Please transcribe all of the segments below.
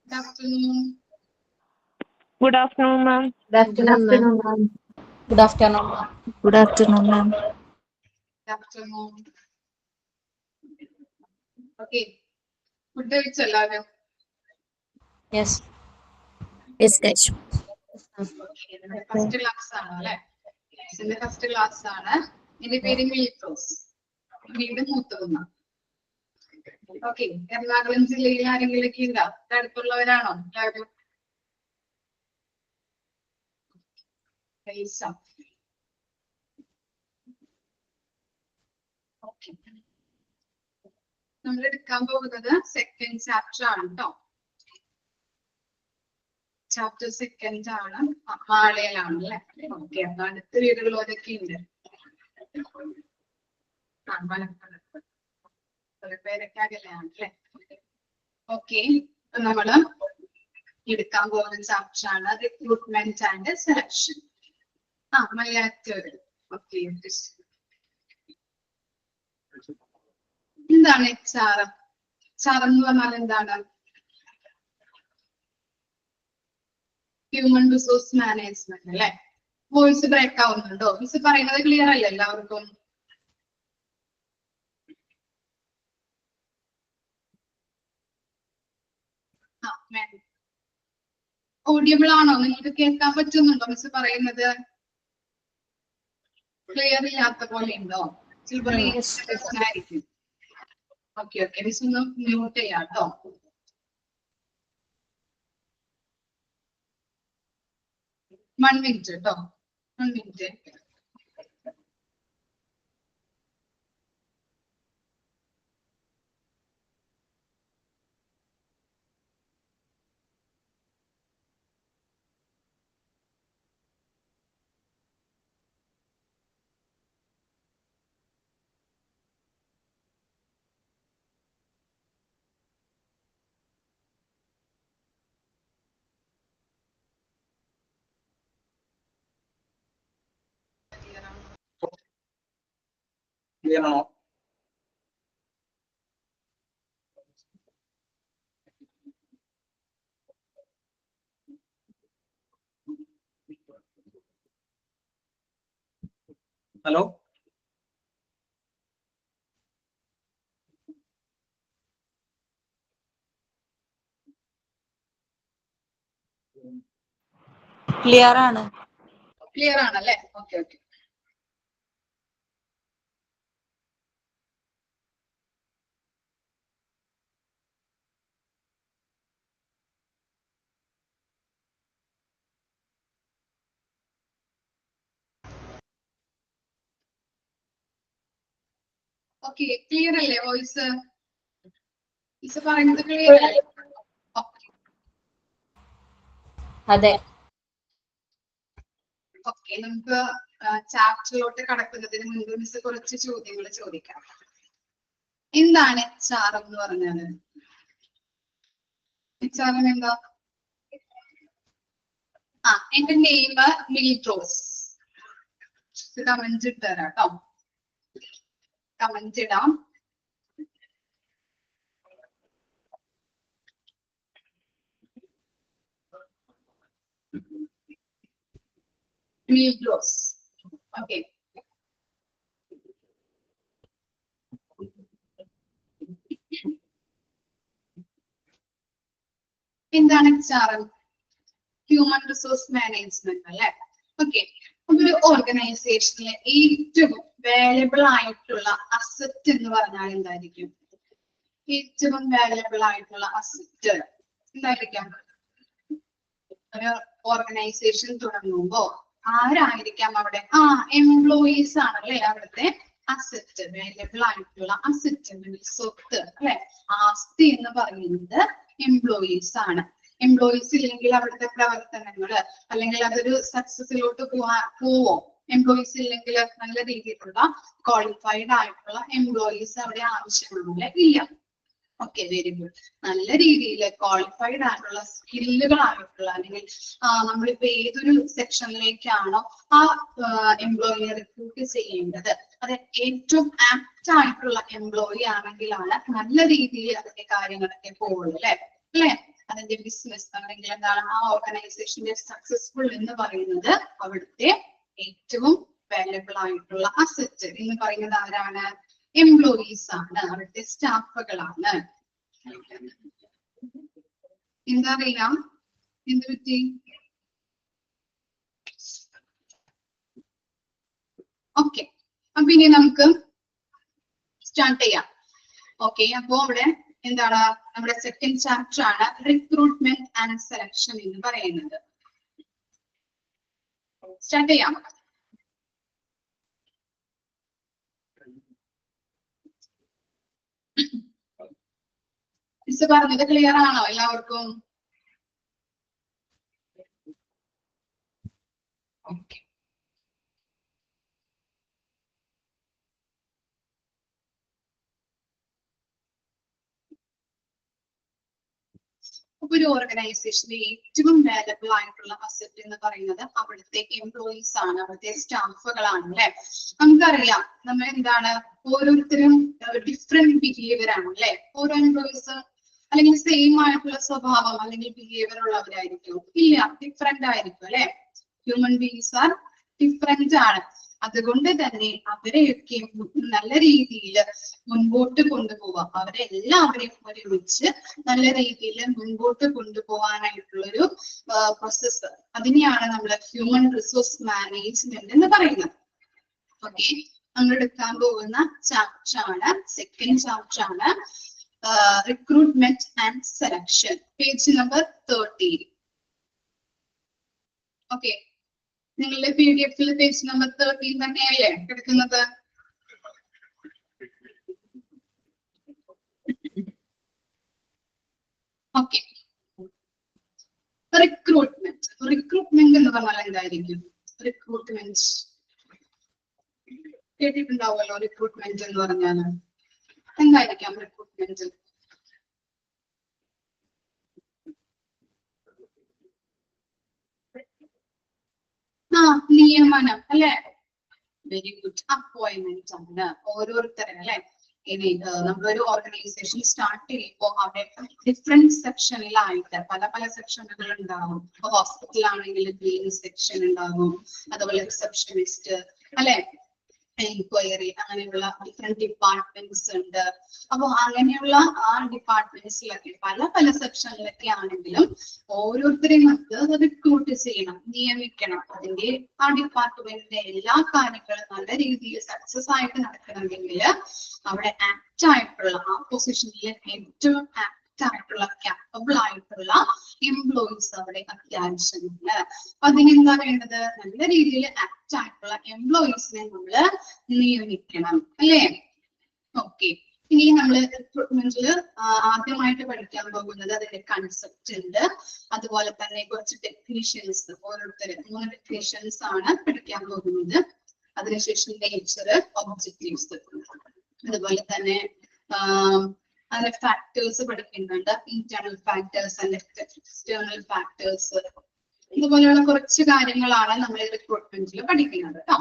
afternoon. Good afternoon, ma'am. Good afternoon, ma'am. Good afternoon. Good afternoon, ma'am. Good afternoon. Okay. Food കഴിച്ചല്ലാരും. Yes. Yes, guys. First class ആണ് അല്ലെ? ഇതിന്റെ first class ആണ്. എന്റെ പേര് മിൽഫ്രോസ്. വീട് മൂത്തകുന്ന. Okay. Ernakulam ജില്ലയിൽ ആരെങ്കിലൊക്കെ ഉണ്ടോ? അടുത്തുള്ളവരാണോ എല്ലാവരും? ഓക്കെ. നമ്മൾ എടുക്കാൻ പോകുന്നത് സെക്കൻഡ് ചാപ്റ്റർ ആണ് കേട്ടോ. ചാപ്റ്റർ സെക്കൻഡ് ആണ്. മാളയിലാണ് അല്ലെ? ഓക്കെ. അപ്പൊ അടുത്ത വീടുകളൊക്കെ ഉണ്ട്. പേരൊക്കെ അകലെയാണ് അല്ലെ? ഓക്കെ. നമ്മള് എടുക്കാൻ പോകുന്ന ചാപ്റ്റർ ആണ് recruitment and selection. Malayattoor. Okay. എന്താണ് HR? HR എന്ന് പറഞ്ഞാൽ എന്താണ്? ഹ്യൂമൻ റിസോഴ്സ് മാനേജ്മെന്റ് അല്ലെ? വോയിസ് ബ്രേക്ക് ആവുന്നുണ്ടോ? മിസ് പറയുന്നത് ക്ലിയർ അല്ലേ എല്ലാവർക്കും? ഓഡിയബിൾ ആണോ? നിങ്ങൾക്ക് കേൾക്കാൻ പറ്റുന്നുണ്ടോ മിസ് പറയുന്നത്? ക്ലിയർ ഇല്ലാത്ത പോലെ ഉണ്ടോ? ചിലപ്പോൾ ആയിരിക്കും. Okay okay. മിസ് ഒന്ന് മ്യൂട്ട് ചെയ്യാം കേട്ടോ. One minute കേട്ടോ. 1 minute. ക്ലിയർ ആണോ? ഹലോ, Clear ആണ്. ക്ലിയർ ആണല്ലേ? Okay okay. ഓക്കെ. ക്ലിയർ അല്ലേ വോയിസ്? മിസ് പറയുന്നത് ക്ലിയർ അല്ലേ? അതെ. ഓക്കെ. നമുക്ക് ചാപ്റ്ററിലോട്ട് കടക്കുന്നതിന് മുൻപ് മിസ് കുറച്ച് ചോദ്യങ്ങൾ ചോദിക്കാം. എന്താണ് HR എന്ന് പറഞ്ഞാല്? HR എന്താ? എന്റെ നെയിം മിൽഫ്രോസ്. കമന്റ് ഇട്ടുതരാം കേട്ടോ. കമന്റ് ഇടാം. മിൽഫ്രോസ്. ഓക്കെ. എന്താണ് HR? ഹ്യൂമൻ റിസോഴ്സ് മാനേജ്മെന്റ് അല്ലെ? ഓക്കെ. ഒരു ഓർഗനൈസേഷനിലെ ഏറ്റവും വാല്യബിൾ ആയിട്ടുള്ള അസറ്റ് എന്ന് പറഞ്ഞാൽ എന്തായിരിക്കും? ഏറ്റവും വാല്യബിൾ ആയിട്ടുള്ള അസറ്റ് എന്തായിരിക്കാം? ഒരു ഓർഗനൈസേഷൻ തുടങ്ങുമ്പോ ആരായിരിക്കാം അവിടെ? എംപ്ലോയീസ് ആണല്ലേ അവിടുത്തെ അസറ്റ്. വാല്യബിൾ ആയിട്ടുള്ള അസറ്റ്, സ്വത്ത് അല്ലെ? ആസ്തി എന്ന് പറയുന്നത് എംപ്ലോയീസ് ആണ്. എംപ്ലോയീസ് ഇല്ലെങ്കിൽ അവിടുത്തെ പ്രവർത്തനങ്ങള് അല്ലെങ്കിൽ അതൊരു സക്സസിലോട്ട് പോവോ? എംപ്ലോയീസ് ഇല്ലെങ്കിൽ നല്ല രീതിയിലുള്ള ക്വാളിഫൈഡ് ആയിട്ടുള്ള എംപ്ലോയീസ് അവിടെ ആവശ്യമാണല്ലേ? ഇല്ല. Okay, very good. നല്ല രീതിയിൽ ക്വാളിഫൈഡ് ആയിട്ടുള്ള സ്കില്ലുകളായിട്ടുള്ള അല്ലെങ്കിൽ നമ്മളിപ്പോ ഏതൊരു സെക്ഷനിലേക്കാണോ ആ എംപ്ലോയിയെ റിക്രൂട്ട് ചെയ്യേണ്ടത് അത് ഏറ്റവും ആപ്റ്റ് ആയിട്ടുള്ള എംപ്ലോയി ആണെങ്കിലാണ് നല്ല രീതിയിൽ അതിന്റെ കാര്യങ്ങളൊക്കെ പോകുള്ളൂ അല്ലെ. അതിന്റെ ബിസിനസ് അല്ലെങ്കിൽ എന്താണ് ആ ഓർഗനൈസേഷന്റെ സക്സസ്ഫുൾ എന്ന് പറയുന്നത് അവിടുത്തെ ഏറ്റവും വാല്യബിൾ ആയിട്ടുള്ള അസറ്റ് എന്ന് പറയുന്നത് ആരാണ്? എംപ്ലോയീസ് ആണ്, അവിടുത്തെ സ്റ്റാഫുകളാണ്. എന്താ അറിയാം എന്ത് പറ്റി? ഓക്കെ, അപ്പൊ ഇനി നമുക്ക് സ്റ്റാർട്ട് ചെയ്യാം. ഓക്കെ, അപ്പോ അവിടെ എന്താണ് നമ്മുടെ സെക്കൻഡ് ചാപ്റ്റർ ആണ് റിക്രൂട്ട്മെന്റ് ആൻഡ് സെലക്ഷൻ എന്ന് പറയുന്നത്. സ്റ്റാർട്ട് ചെയ്യാം. മിസ് പറഞ്ഞത് ക്ലിയർ ആണോ എല്ലാവർക്കും? ഓക്കെ, അപ്പൊ ഒരു ഓർഗനൈസേഷന്റെ ഏറ്റവും വാല്യബിൾ ആയിട്ടുള്ള അസറ്റ് എന്ന് പറയുന്നത് അവിടുത്തെ എംപ്ലോയീസ് ആണ്, അവിടുത്തെ സ്റ്റാഫുകളാണ് അല്ലെ. നമുക്കറിയാം നമ്മൾ എന്താണ് ഓരോരുത്തരും ഡിഫറെന്റ് ബിഹേവിയർ ആണ് അല്ലെ. ഓരോ എംപ്ലോയീസും അല്ലെങ്കിൽ സെയിം ആയിട്ടുള്ള സ്വഭാവം അല്ലെങ്കിൽ ബിഹേവിയർ ഉള്ളവരായിരിക്കും? ഇല്ല, ഡിഫറെന്റ് ആയിരിക്കും അല്ലെ. ഹ്യൂമൻ ബീങ്സ് ആർ ഡിഫറെന്റ് ആണ്. അതുകൊണ്ട് തന്നെ അവരെയൊക്കെ നല്ല രീതിയിൽ മുൻപോട്ട് കൊണ്ടുപോവാം, അവരെ എല്ലാവരെയും ഒരുമിച്ച് നല്ല രീതിയിൽ മുൻപോട്ട് കൊണ്ടുപോകാനായിട്ടുള്ളൊരു പ്രോസസ്സ്, അതിനെയാണ് നമ്മൾ ഹ്യൂമൻ റിസോഴ്സ് മാനേജ്മെന്റ് എന്ന് പറയുന്നത്. ഓക്കെ, നമ്മൾ എടുക്കാൻ പോകുന്ന ചാപ്റ്റർ ആണ് സെക്കൻഡ് ചാപ്റ്റർ ആണ് recruitment and selection, page number 13. Okay, നിങ്ങളുടെ PDF പേജ് നമ്പർ 13 തന്നെയല്ലേ എടുക്കുന്നത്? ഓക്കെ, റിക്രൂട്ട്മെന്റ് എന്ന് പറഞ്ഞാൽ എന്തായിരിക്കും? റിക്രൂട്ട്മെന്റ് കേട്ടിട്ടുണ്ടാവുമല്ലോ. റിക്രൂട്ട്മെന്റ് എന്ന് പറഞ്ഞാൽ എന്തായിരിക്കാം റിക്രൂട്ട്മെന്റ്? നിയമനം അല്ലെ. Very good. അപ്പോയിന്റ്മെന്റ് ആണ് ഓരോരുത്തരും അല്ലെ. ഇനി നമ്മളൊരു ഓർഗനൈസേഷൻ സ്റ്റാർട്ട് ചെയ്യുമ്പോൾ അവിടെ ഡിഫറെന്റ് സെക്ഷനിലായിട്ട് പല പല സെക്ഷനുകൾ ഉണ്ടാവും. ഇപ്പൊ ഹോസ്പിറ്റൽ ആണെങ്കിൽ ക്ലീനിങ് സെക്ഷൻ ഉണ്ടാകും, അതുപോലെ റിസപ്ഷനിസ്റ്റ് അല്ലെ, എൻക്വയറി, അങ്ങനെയുള്ള ഡിഫറെന്റ് ഡിപ്പാർട്ട്മെന്റ്സ് ഉണ്ട്. അപ്പൊ അങ്ങനെയുള്ള ആ ഡിപ്പാർട്ട്മെന്റ്സിലൊക്കെ പല പല സെക്ഷനിലൊക്കെ ആണെങ്കിലും ഓരോരുത്തരെയും നമുക്ക് റിക്രൂട്ട് ചെയ്യണം, നിയമിക്കണം. അതിന്റെ ആ ഡിപ്പാർട്ട്മെന്റിന്റെ എല്ലാ കാര്യങ്ങളും നല്ല രീതിയിൽ സക്സസ് ആയിട്ട് നടക്കണമെങ്കിൽ അവിടെ ആപ്റ്റ് ആയിട്ടുള്ള ആ പൊസിഷനിൽ ഏറ്റവും ആപ്റ്റ് ആയിട്ടുള്ള കാപ്പബിൾ ആയിട്ടുള്ള എംപ്ലോയീസ് അവിടെ അത്യാവശ്യമുണ്ട്. അപ്പൊ അതിനെന്താ വേണ്ടത്? നല്ല രീതിയിൽ ആപ്റ്റ് ആയിട്ടുള്ള എംപ്ലോയീസിനെ നമ്മള് നിയമിക്കണം അല്ലേ. ഓക്കെ, ഇനി നമ്മൾ റിക്രൂട്ട്മെന്റിൽ ആദ്യമായിട്ട് പഠിക്കാൻ പോകുന്നത് അതിന്റെ കൺസെപ്റ്റ് ഉണ്ട്, അതുപോലെ തന്നെ കുറച്ച് ഡെഫിനിഷൻസ്, ഓരോരുത്തരും 3 ഡെഫിനിഷൻസ് ആണ് പഠിക്കാൻ പോകുന്നത്. അതിനുശേഷം നേച്ചർ, ഒബ്ജക്റ്റീവ്സ്, അതുപോലെ തന്നെ അതിന്റെ ഫാക്ടേഴ്സ് പഠിക്കുന്നുണ്ട്, internal factors and external factors. ഇതുപോലെയുള്ള കുറച്ച് കാര്യങ്ങളാണ് നമ്മൾ റിക്രൂട്ട്മെന്റിൽ പഠിക്കുന്നത് കേട്ടോ.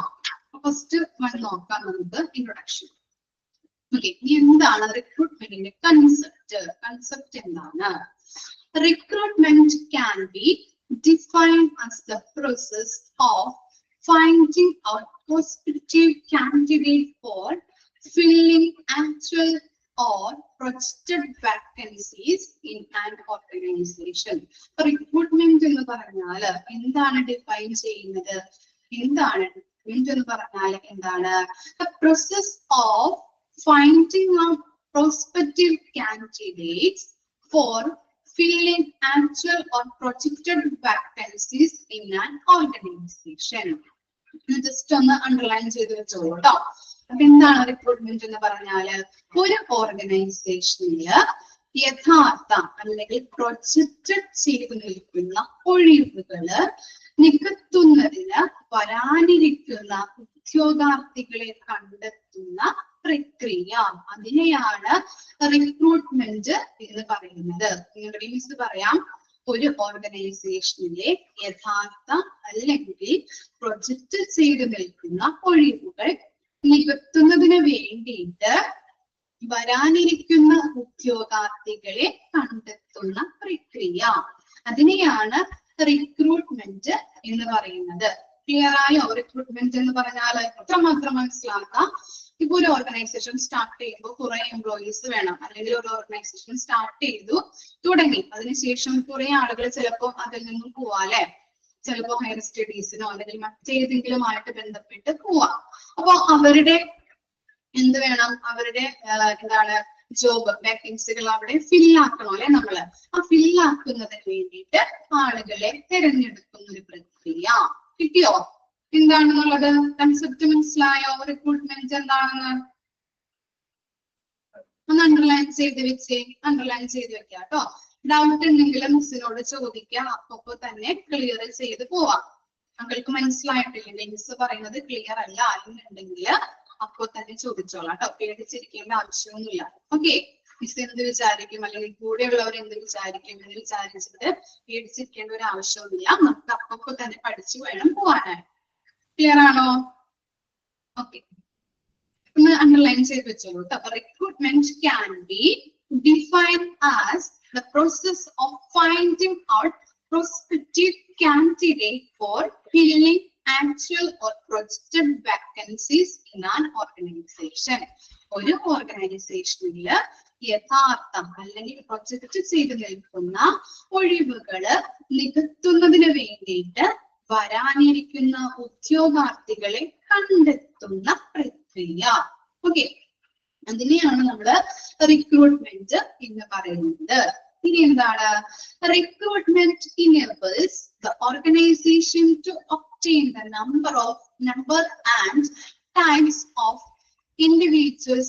ഫസ്റ്റ് നോക്കാം നമുക്ക് ഇൻട്രൊഡക്ഷൻ. ഓക്കെ, എന്താണ് റിക്രൂട്ട്മെന്റിന്റെ കൺസെപ്റ്റ് എന്താണ്? Recruitment can be defined as the process of finding a prospective candidate for filling actual or projected vacancies in an organization. Recruitment എന്ന് പറഞ്ഞാൽ എന്താണ് ഡിഫൈൻ ചെയ്യുന്നത്? എന്താണ് റിക്രൂട്ട്മെന്റ് എന്ന് പറഞ്ഞാൽ എന്താണ്? The process of finding out prospective candidates for filling actual or projected vacancies in an organization. Just ഒന്ന് underline ചെയ്ത് വെച്ചോളൂ കേട്ടോ. അപ്പൊ എന്താണ് റിക്രൂട്ട്മെന്റ് എന്ന് പറഞ്ഞാല് ഒരു ഓർഗനൈസേഷനില് യഥാർത്ഥ അല്ലെങ്കിൽ പ്രൊജക്റ്റഡ് ചെയ്തു നിൽക്കുന്ന ഒഴിവുകള് നികത്തുന്നതിന് വരാനിരിക്കുന്ന ഉദ്യോഗാർത്ഥികളെ കണ്ടെത്തുന്ന പ്രക്രിയ. അതിനെയാണ് റിക്രൂട്ട്മെന്റ് എന്ന് പറയുന്നത്. നിങ്ങളുടെ മിസ് പറയാം, ഒരു ഓർഗനൈസേഷനിലെ യഥാർത്ഥ അല്ലെങ്കിൽ പ്രൊജക്റ്റ് ചെയ്ത് നിൽക്കുന്ന ഒഴിവുകൾ നികത്തുന്നതിന് വേണ്ടിയിട്ട് വരാനിരിക്കുന്ന ഉദ്യോഗാർത്ഥികളെ കണ്ടെത്തുന്ന പ്രക്രിയ. അതിനെയാണ് റിക്രൂട്ട്മെന്റ് എന്ന് പറയുന്നത്. ക്ലിയർ ആയോ? റിക്രൂട്ട്മെന്റ് എന്ന് പറഞ്ഞാൽ എത്രമാത്രം മനസ്സിലാക്കാം. ഇപ്പൊ ഒരു ഓർഗനൈസേഷൻ സ്റ്റാർട്ട് ചെയ്യുമ്പോൾ കുറെ എംപ്ലോയീസ് വേണം, അല്ലെങ്കിൽ ഒരു ഓർഗനൈസേഷൻ സ്റ്റാർട്ട് ചെയ്തു തുടങ്ങി, അതിനുശേഷം കുറെ ആളുകൾ ചിലപ്പോൾ അതിൽ നിന്നും പോവാല്ലേ, ചിലപ്പോൾ ഹയർ സ്റ്റഡീസിനോ അല്ലെങ്കിൽ മറ്റേതെങ്കിലും ആയിട്ട് ബന്ധപ്പെട്ട് പോവാം. അപ്പൊ അവരുടെ എന്ത് വേണം, അവരുടെ എന്താണ് ജോബ് വേക്കൻസികൾ അവിടെ ഫില്ലാക്കണം അല്ലെ നമ്മള്. ആ ഫില്ലാക്കുന്നതിന് വേണ്ടിയിട്ട് ആളുകളെ തിരഞ്ഞെടുക്കുന്ന ഒരു പ്രക്രിയ. കിട്ടിയോ? എന്താണെന്നുള്ളത് കൺസെപ്റ്റ് മനസ്സിലായോ? റിക്രൂട്ട്മെന്റ് എന്താണെന്ന് ഒന്ന് അണ്ടർലൈൻ ചെയ്ത് വെച്ചേ, അണ്ടർലൈൻ ചെയ്ത് വെക്കാം കേട്ടോ. ഡൗട്ട് ഉണ്ടെങ്കിൽ മിസ്സിനോട് ചോദിക്കാം, അപ്പൊ തന്നെ ക്ലിയർ ചെയ്ത് പോവാം. മക്കൾക്ക് മനസ്സിലായിട്ടില്ലെങ്കിൽ മിസ് പറയുന്നത് ക്ലിയർ അല്ല എന്നുണ്ടെങ്കിൽ അപ്പൊ തന്നെ ചോദിച്ചോളാം കേട്ടോ. പേടിച്ചിരിക്കേണ്ട ആവശ്യമൊന്നുമില്ല. ഓക്കെ, മിസ് എന്ത് വിചാരിക്കും അല്ലെങ്കിൽ കൂടെയുള്ളവർ എന്ത് വിചാരിക്കും എന്ന് വിചാരിച്ചിട്ട് പേടിച്ചിരിക്കേണ്ട ഒരു ആവശ്യമൊന്നുമില്ല. നമുക്ക് അപ്പൊ തന്നെ പഠിച്ചു വേണം പോവാനായി. ക്ലിയർ ആണോ? ഓക്കെ, ഒന്ന് അണ്ടർലൈൻ ചെയ്ത് വെച്ചോളൂ കേട്ടോ. അപ്പൊ recruitment can be defined as the process of finding out prospective candidate for filling actual or projected vacancies in an organization. ഒരു ഓർഗനൈസേഷനില് യഥാർത്ഥം അല്ലെങ്കിൽ പ്രൊജക്റ്റ് ചെയ്ത് നിൽക്കുന്ന ഒഴിവുകള് നികത്തുന്നതിന് വേണ്ടിയിട്ട് വരാനിരിക്കുന്ന ഉദ്യോഗാർത്ഥികളെ കണ്ടെത്തുന്ന പ്രക്രിയ. ഓക്കെ, അതിനെയാണ് നമ്മള് റിക്രൂട്ട്മെന്റ് എന്ന് പറയുന്നത്. ഇനി എന്താണ്? Recruitment enables the organization to obtain the number and types of individuals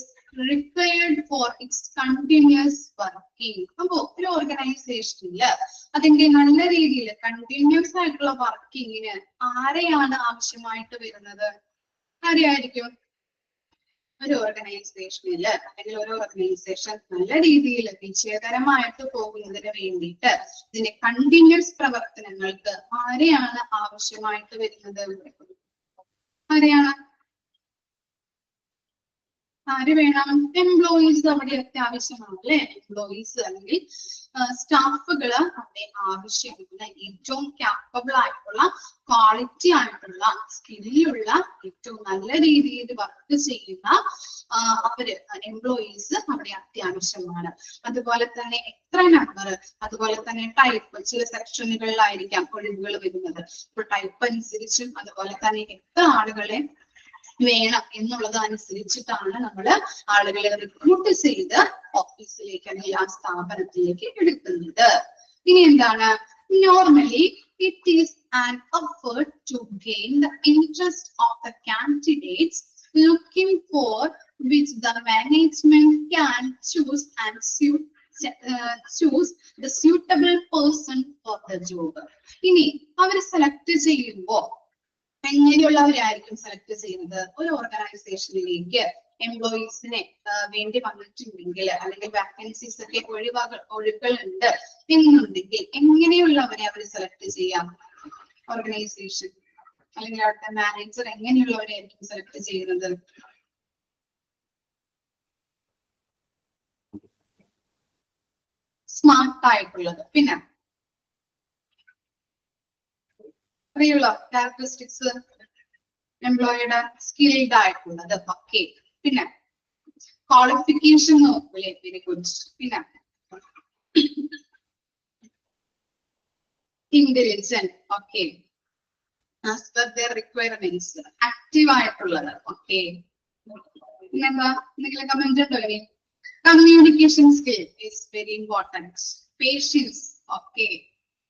required for its continuous working. അപ്പോ ഒരു ഓർഗനൈസേഷനില് അതിന്റെ നല്ല രീതിയിൽ കണ്ടിന്യൂസ് ആയിട്ടുള്ള വർക്കിങ്ങിന് ആരെയാണ് ആവശ്യമായിട്ട് വരുന്നത്? ആരെയായിരിക്കും? ഒരു ഓർഗനൈസേഷനില് അല്ലെങ്കിൽ ഒരു ഓർഗനൈസേഷൻ നല്ല രീതിയിൽ വിജയകരമായിട്ട് പോകുന്നതിന് വേണ്ടിയിട്ട് ഇതിന്റെ കണ്ടിന്യൂസ് പ്രവർത്തനങ്ങൾക്ക് ആരെയാണ് ആവശ്യമായിട്ട് വരുന്നത്? ആരെയാണ്? ആര് വേണം? എംപ്ലോയീസ് അവിടെ അത്യാവശ്യമാണ് അല്ലെ. എംപ്ലോയീസ് അല്ലെങ്കിൽ സ്റ്റാഫുകള് അവിടെ ആവശ്യമുള്ള ഏറ്റവും ക്യാപ്പബിൾ ആയിട്ടുള്ള ക്വാളിറ്റി ആയിട്ടുള്ള സ്കില്ലുള്ള ഏറ്റവും നല്ല രീതിയിൽ വർക്ക് ചെയ്യുന്ന അവര് എംപ്ലോയീസ് അവിടെ അത്യാവശ്യമാണ്. അതുപോലെ തന്നെ എത്ര നമ്പർ, അതുപോലെ തന്നെ ടൈപ്പ്, ചില സെക്ഷനുകളിലായിരിക്കാം ഒഴിവുകൾ വരുന്നത്. ഇപ്പൊ ടൈപ്പ് അനുസരിച്ചും അതുപോലെ തന്നെ എത്ര ആളുകളെ വേണം എന്നുള്ളത് അനുസരിച്ചിട്ടാണ് നമ്മൾ ആളുകളെ റിക്രൂട്ട് ചെയ്ത് ഓഫീസിലേക്ക് അല്ലെങ്കിൽ ആ സ്ഥാപനത്തിലേക്ക് എടുക്കുന്നത്. ഇനി എന്താണ്? Normally it is an effort to gain the interest of the candidates looking for which the management can choose the suitable person for the job. ഇനി അവർ സെലക്ട് ചെയ്യുമ്പോൾ എങ്ങനെയുള്ളവരായിരിക്കും സെലക്ട് ചെയ്യുന്നത്? ഒരു ഓർഗനൈസേഷനിലേക്ക് എംപ്ലോയീസിനെ വേണ്ടി വന്നിട്ടുണ്ടെങ്കിൽ അല്ലെങ്കിൽ വാക്കൻസീസ് ഒക്കെ ഒഴിവുകളുണ്ട് എന്നുണ്ടെങ്കിൽ എങ്ങനെയുള്ളവരെ അവർ സെലക്ട് ചെയ്യാം? ഓർഗനൈസേഷൻ അല്ലെങ്കിൽ അവിടുത്തെ മാനേജർ എങ്ങനെയുള്ളവരെയായിരിക്കും സെലക്ട് ചെയ്യുന്നത്? സ്മാർട്ട് ആയിട്ടുള്ളത്. പിന്നെ അറിയുള്ള ക്യാരക്ടറിസ്റ്റിക്സ് എംപ്ലോയിയുടെ സ്കിൽഡ് ആയിട്ടുള്ളത്. ഓക്കെ, പിന്നെ ക്വാളിഫിക്കേഷൻ നോക്കൂലേ? Very good. പിന്നെ intelligent. Okay, as per their requirements active ആയിട്ടുള്ളത്. ഓക്കെ, പിന്നെന്താ? എന്തെങ്കിലും കമന്റ് ഉണ്ടോ? ഇനി communication skill is very important. Patience. Okay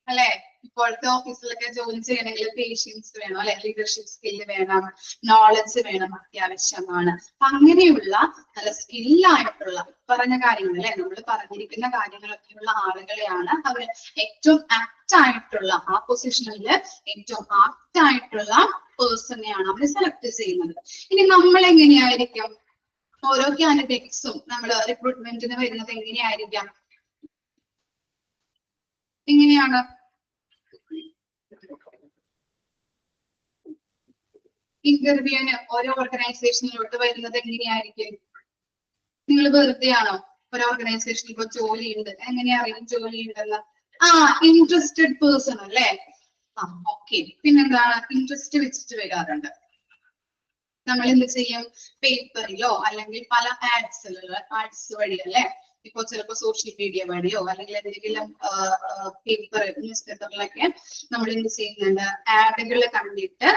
അല്ലെ? ഇപ്പോഴത്തെ ഓഫീസിലൊക്കെ ജോലി ചെയ്യണമെങ്കിൽ പേഷ്യൻസ് വേണം അല്ലെ, ലീഡർഷിപ്പ് സ്കില്ല് വേണം, നോളജ് വേണം, അത്യാവശ്യമാണ്. അങ്ങനെയുള്ള നല്ല സ്കില്ലായിട്ടുള്ള പറഞ്ഞ കാര്യങ്ങൾ അല്ലെ, നമ്മൾ പറഞ്ഞിരിക്കുന്ന കാര്യങ്ങളൊക്കെയുള്ള ആളുകളെയാണ് അവർ ഏറ്റവും ആപ്റ്റ് ആയിട്ടുള്ള ആ പൊസിഷനിൽ ഏറ്റവും ആപ്റ്റ് ആയിട്ടുള്ള പേഴ്സണെയാണ് അവർ സെലക്ട് ചെയ്യുന്നത്. ഇനി നമ്മൾ എങ്ങനെയായിരിക്കും? ഓരോ കാൻഡിഡേറ്റ്സും നമ്മൾ റിക്രൂട്ട്മെന്റിന് വരുന്നത് എങ്ങനെയായിരിക്കാം? എങ്ങനെയാണ്? ഇന്റർവ്യൂവിന് ഓരോ ഓർഗനൈസേഷനിലോട്ട് വരുന്നത് എങ്ങനെയായിരിക്കും? നിങ്ങൾ വെറുതെയാണോ? ഒരു ഓർഗനൈസേഷനിൽ ഇപ്പൊ ജോലി ഉണ്ട്, എങ്ങനെയാ അറിയാം ജോലി ഉണ്ടെന്ന്? ഇൻട്രസ്റ്റഡ് പേഴ്സൺ അല്ലേ? ഓക്കെ. പിന്നെന്താണ്? ഇൻട്രസ്റ്റ് വെച്ചിട്ട് വരാറുണ്ട്. നമ്മൾ എന്ത് ചെയ്യും? പേപ്പറിലോ അല്ലെങ്കിൽ പല ആഡ്സ് വഴി അല്ലെ? ഇപ്പൊ ചിലപ്പോ സോഷ്യൽ മീഡിയ വഴിയോ അല്ലെങ്കിൽ എന്തെങ്കിലും പേപ്പർ ന്യൂസ് പേപ്പറിലൊക്കെ നമ്മൾ എന്ത് ചെയ്യുന്നുണ്ട്? ആഡുകൾ കണ്ടിട്ട്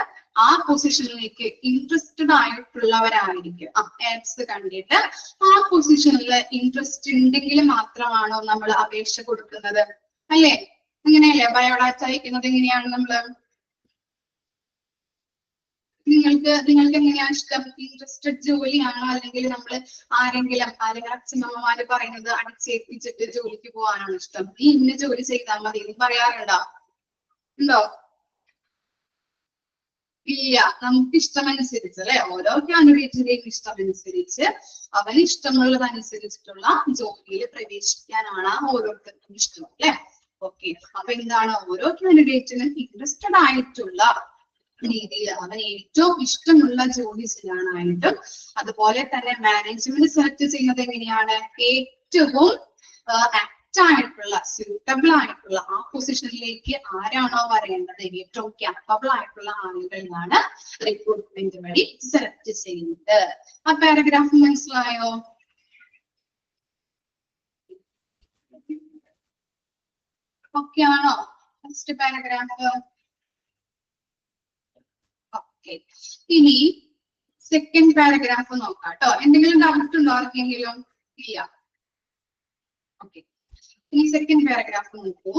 ആ പൊസിഷനിലേക്ക് ഇൻട്രസ്റ്റഡ് ആയിട്ടുള്ളവരായിരിക്കും. ആഡ്സ് കണ്ടിട്ട് ആ പൊസിഷനിൽ ഇൻട്രസ്റ്റ് ഉണ്ടെങ്കിൽ മാത്രമാണോ നമ്മൾ അപേക്ഷ കൊടുക്കുന്നത്? അല്ലേ? അങ്ങനെയല്ലേ? ബയോഡാറ്റ അയക്കുന്നത് എങ്ങനെയാണ് നമ്മള്? നിങ്ങൾക്ക് എങ്ങനെയാണ് ഇഷ്ടം? ഇൻട്രസ്റ്റഡ് ജോലിയാണോ അല്ലെങ്കിൽ നമ്മൾ ആരെങ്കിലും അച്ഛനമ്മമാര് പറയുന്നത് അടിച്ചേൽപ്പിച്ചിട്ട് ജോലിക്ക് പോകാനാണ് ഇഷ്ടം? നീ ഇന്ന ജോലി ചെയ്താൽ മതി എന്ന് പറയാറുണ്ടോ? ഉണ്ടോ? ഇല്ല. നമുക്ക് ഇഷ്ടമനുസരിച്ച് അല്ലെ? ഓരോ കാൻഡിഡേറ്റിന്റെയും ഇഷ്ടമനുസരിച്ച് അവന് ഇഷ്ടമുള്ളതനുസരിച്ചിട്ടുള്ള ജോലിയിൽ പ്രവേശിക്കാനാണ് ഓരോരുത്തർക്കും ഇഷ്ടം അല്ലെ? ഓക്കെ. അപ്പൊ എന്താണ്? ഓരോ കാൻഡിഡേറ്റിനും ഇൻട്രസ്റ്റഡ് ആയിട്ടുള്ള രീതിയിൽ അവൻ ഏറ്റവും ഇഷ്ടമുള്ള ജോലി ചെയ്യാനായിട്ടും അതുപോലെ തന്നെ മാനേജ്മെന്റ് സെലക്ട് ചെയ്യുന്നത് എങ്ങനെയാണ്? ഏറ്റവും ആപ്റ്റ് ആയിട്ടുള്ള സ്യൂട്ടബിൾ ആയിട്ടുള്ള ആ പൊസിഷനിലേക്ക് ആരാണോ വരേണ്ടത് ഏറ്റവും ക്യാപ്പബിൾ ആയിട്ടുള്ള ആളുകളാണ് റിക്രൂട്ട്മെന്റ് വഴി സെലക്ട് ചെയ്യുന്നത്. ആ പാരഗ്രാഫ് മനസ്സിലായോ? ഓക്കെ ആണോ? First paragraph. ഓക്കെ. ഇനി സെക്കൻഡ് പാരഗ്രാഫ് നോക്കാം കേട്ടോ. എന്തെങ്കിലും ഡൗട്ട് ഉണ്ടോ ആർക്കെങ്കിലും? ഇല്ല. ഓക്കെ. ഇനി സെക്കൻഡ് പാരഗ്രാഫ് നോക്കൂ.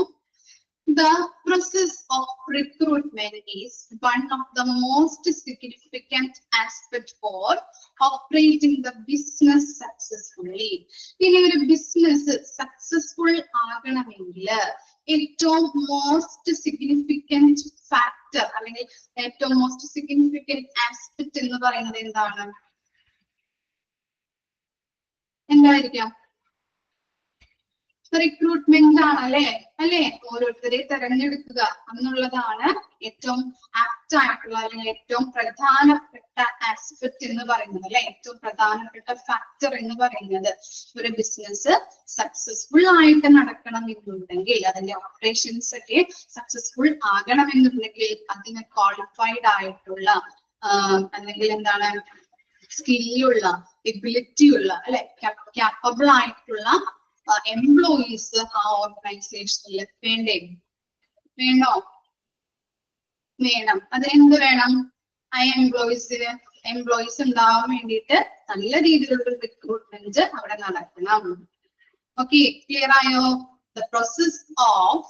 The process of recruitment is one of the most significant aspects for operating the business successfully. ഇനി ഒരു ബിസിനസ് സക്സസ്ഫുൾ ആകണമെങ്കിൽ ഏറ്റവും മോസ്റ്റ് സിഗ്നിഫിക്കന്റ് ഫാക്ടർ അല്ലെങ്കിൽ ഏറ്റവും മോസ്റ്റ് സിഗ്നിഫിക്കന്റ് ആസ്പെക്ട് എന്ന് പറയുന്നത് എന്താണ്? എന്തായിരിക്കാം? റിക്രൂട്ട്മെന്റ് ആണ് അല്ലേ? ഓരോരുത്തരെ തെരഞ്ഞെടുക്കുക എന്നുള്ളതാണ് ഏറ്റവും ആപ്റ്റ് ആയിട്ടുള്ള അല്ലെങ്കിൽ ഏറ്റവും പ്രധാനപ്പെട്ട ആസ്പെക്ട് എന്ന് പറയുന്നത് അല്ലെ? ഏറ്റവും പ്രധാനപ്പെട്ട ഫാക്ടർ എന്ന് പറയുന്നത്. ഒരു ബിസിനസ് സക്സസ്ഫുൾ ആയിട്ട് നടക്കണം എന്നുണ്ടെങ്കിൽ അതിന്റെ ഓപ്പറേഷൻസ് ഒക്കെ സക്സസ്ഫുൾ ആകണമെന്നുണ്ടെങ്കിൽ അതിന് ക്വാളിഫൈഡ് ആയിട്ടുള്ള അല്ലെങ്കിൽ എന്താണ് സ്കില്ലുള്ള എബിലിറ്റി ഉള്ള അല്ലെ ക്യാപ്പബിൾ ആയിട്ടുള്ള എംപ്ലോയീസ് ആ ഓർഗനൈസേഷനിൽ വേണോ? വേണം. അത് എന്ത് വേണം? ആ എംപ്ലോയീസ് ഉണ്ടാവാൻ വേണ്ടിയിട്ട് നല്ല രീതിയിലുള്ള റിക്രൂട്ട്മെന്റ് അവിടെ നടക്കണം. ഓക്കെ, ക്ലിയർ ആയോ? ദ പ്രോസസ് ഓഫ്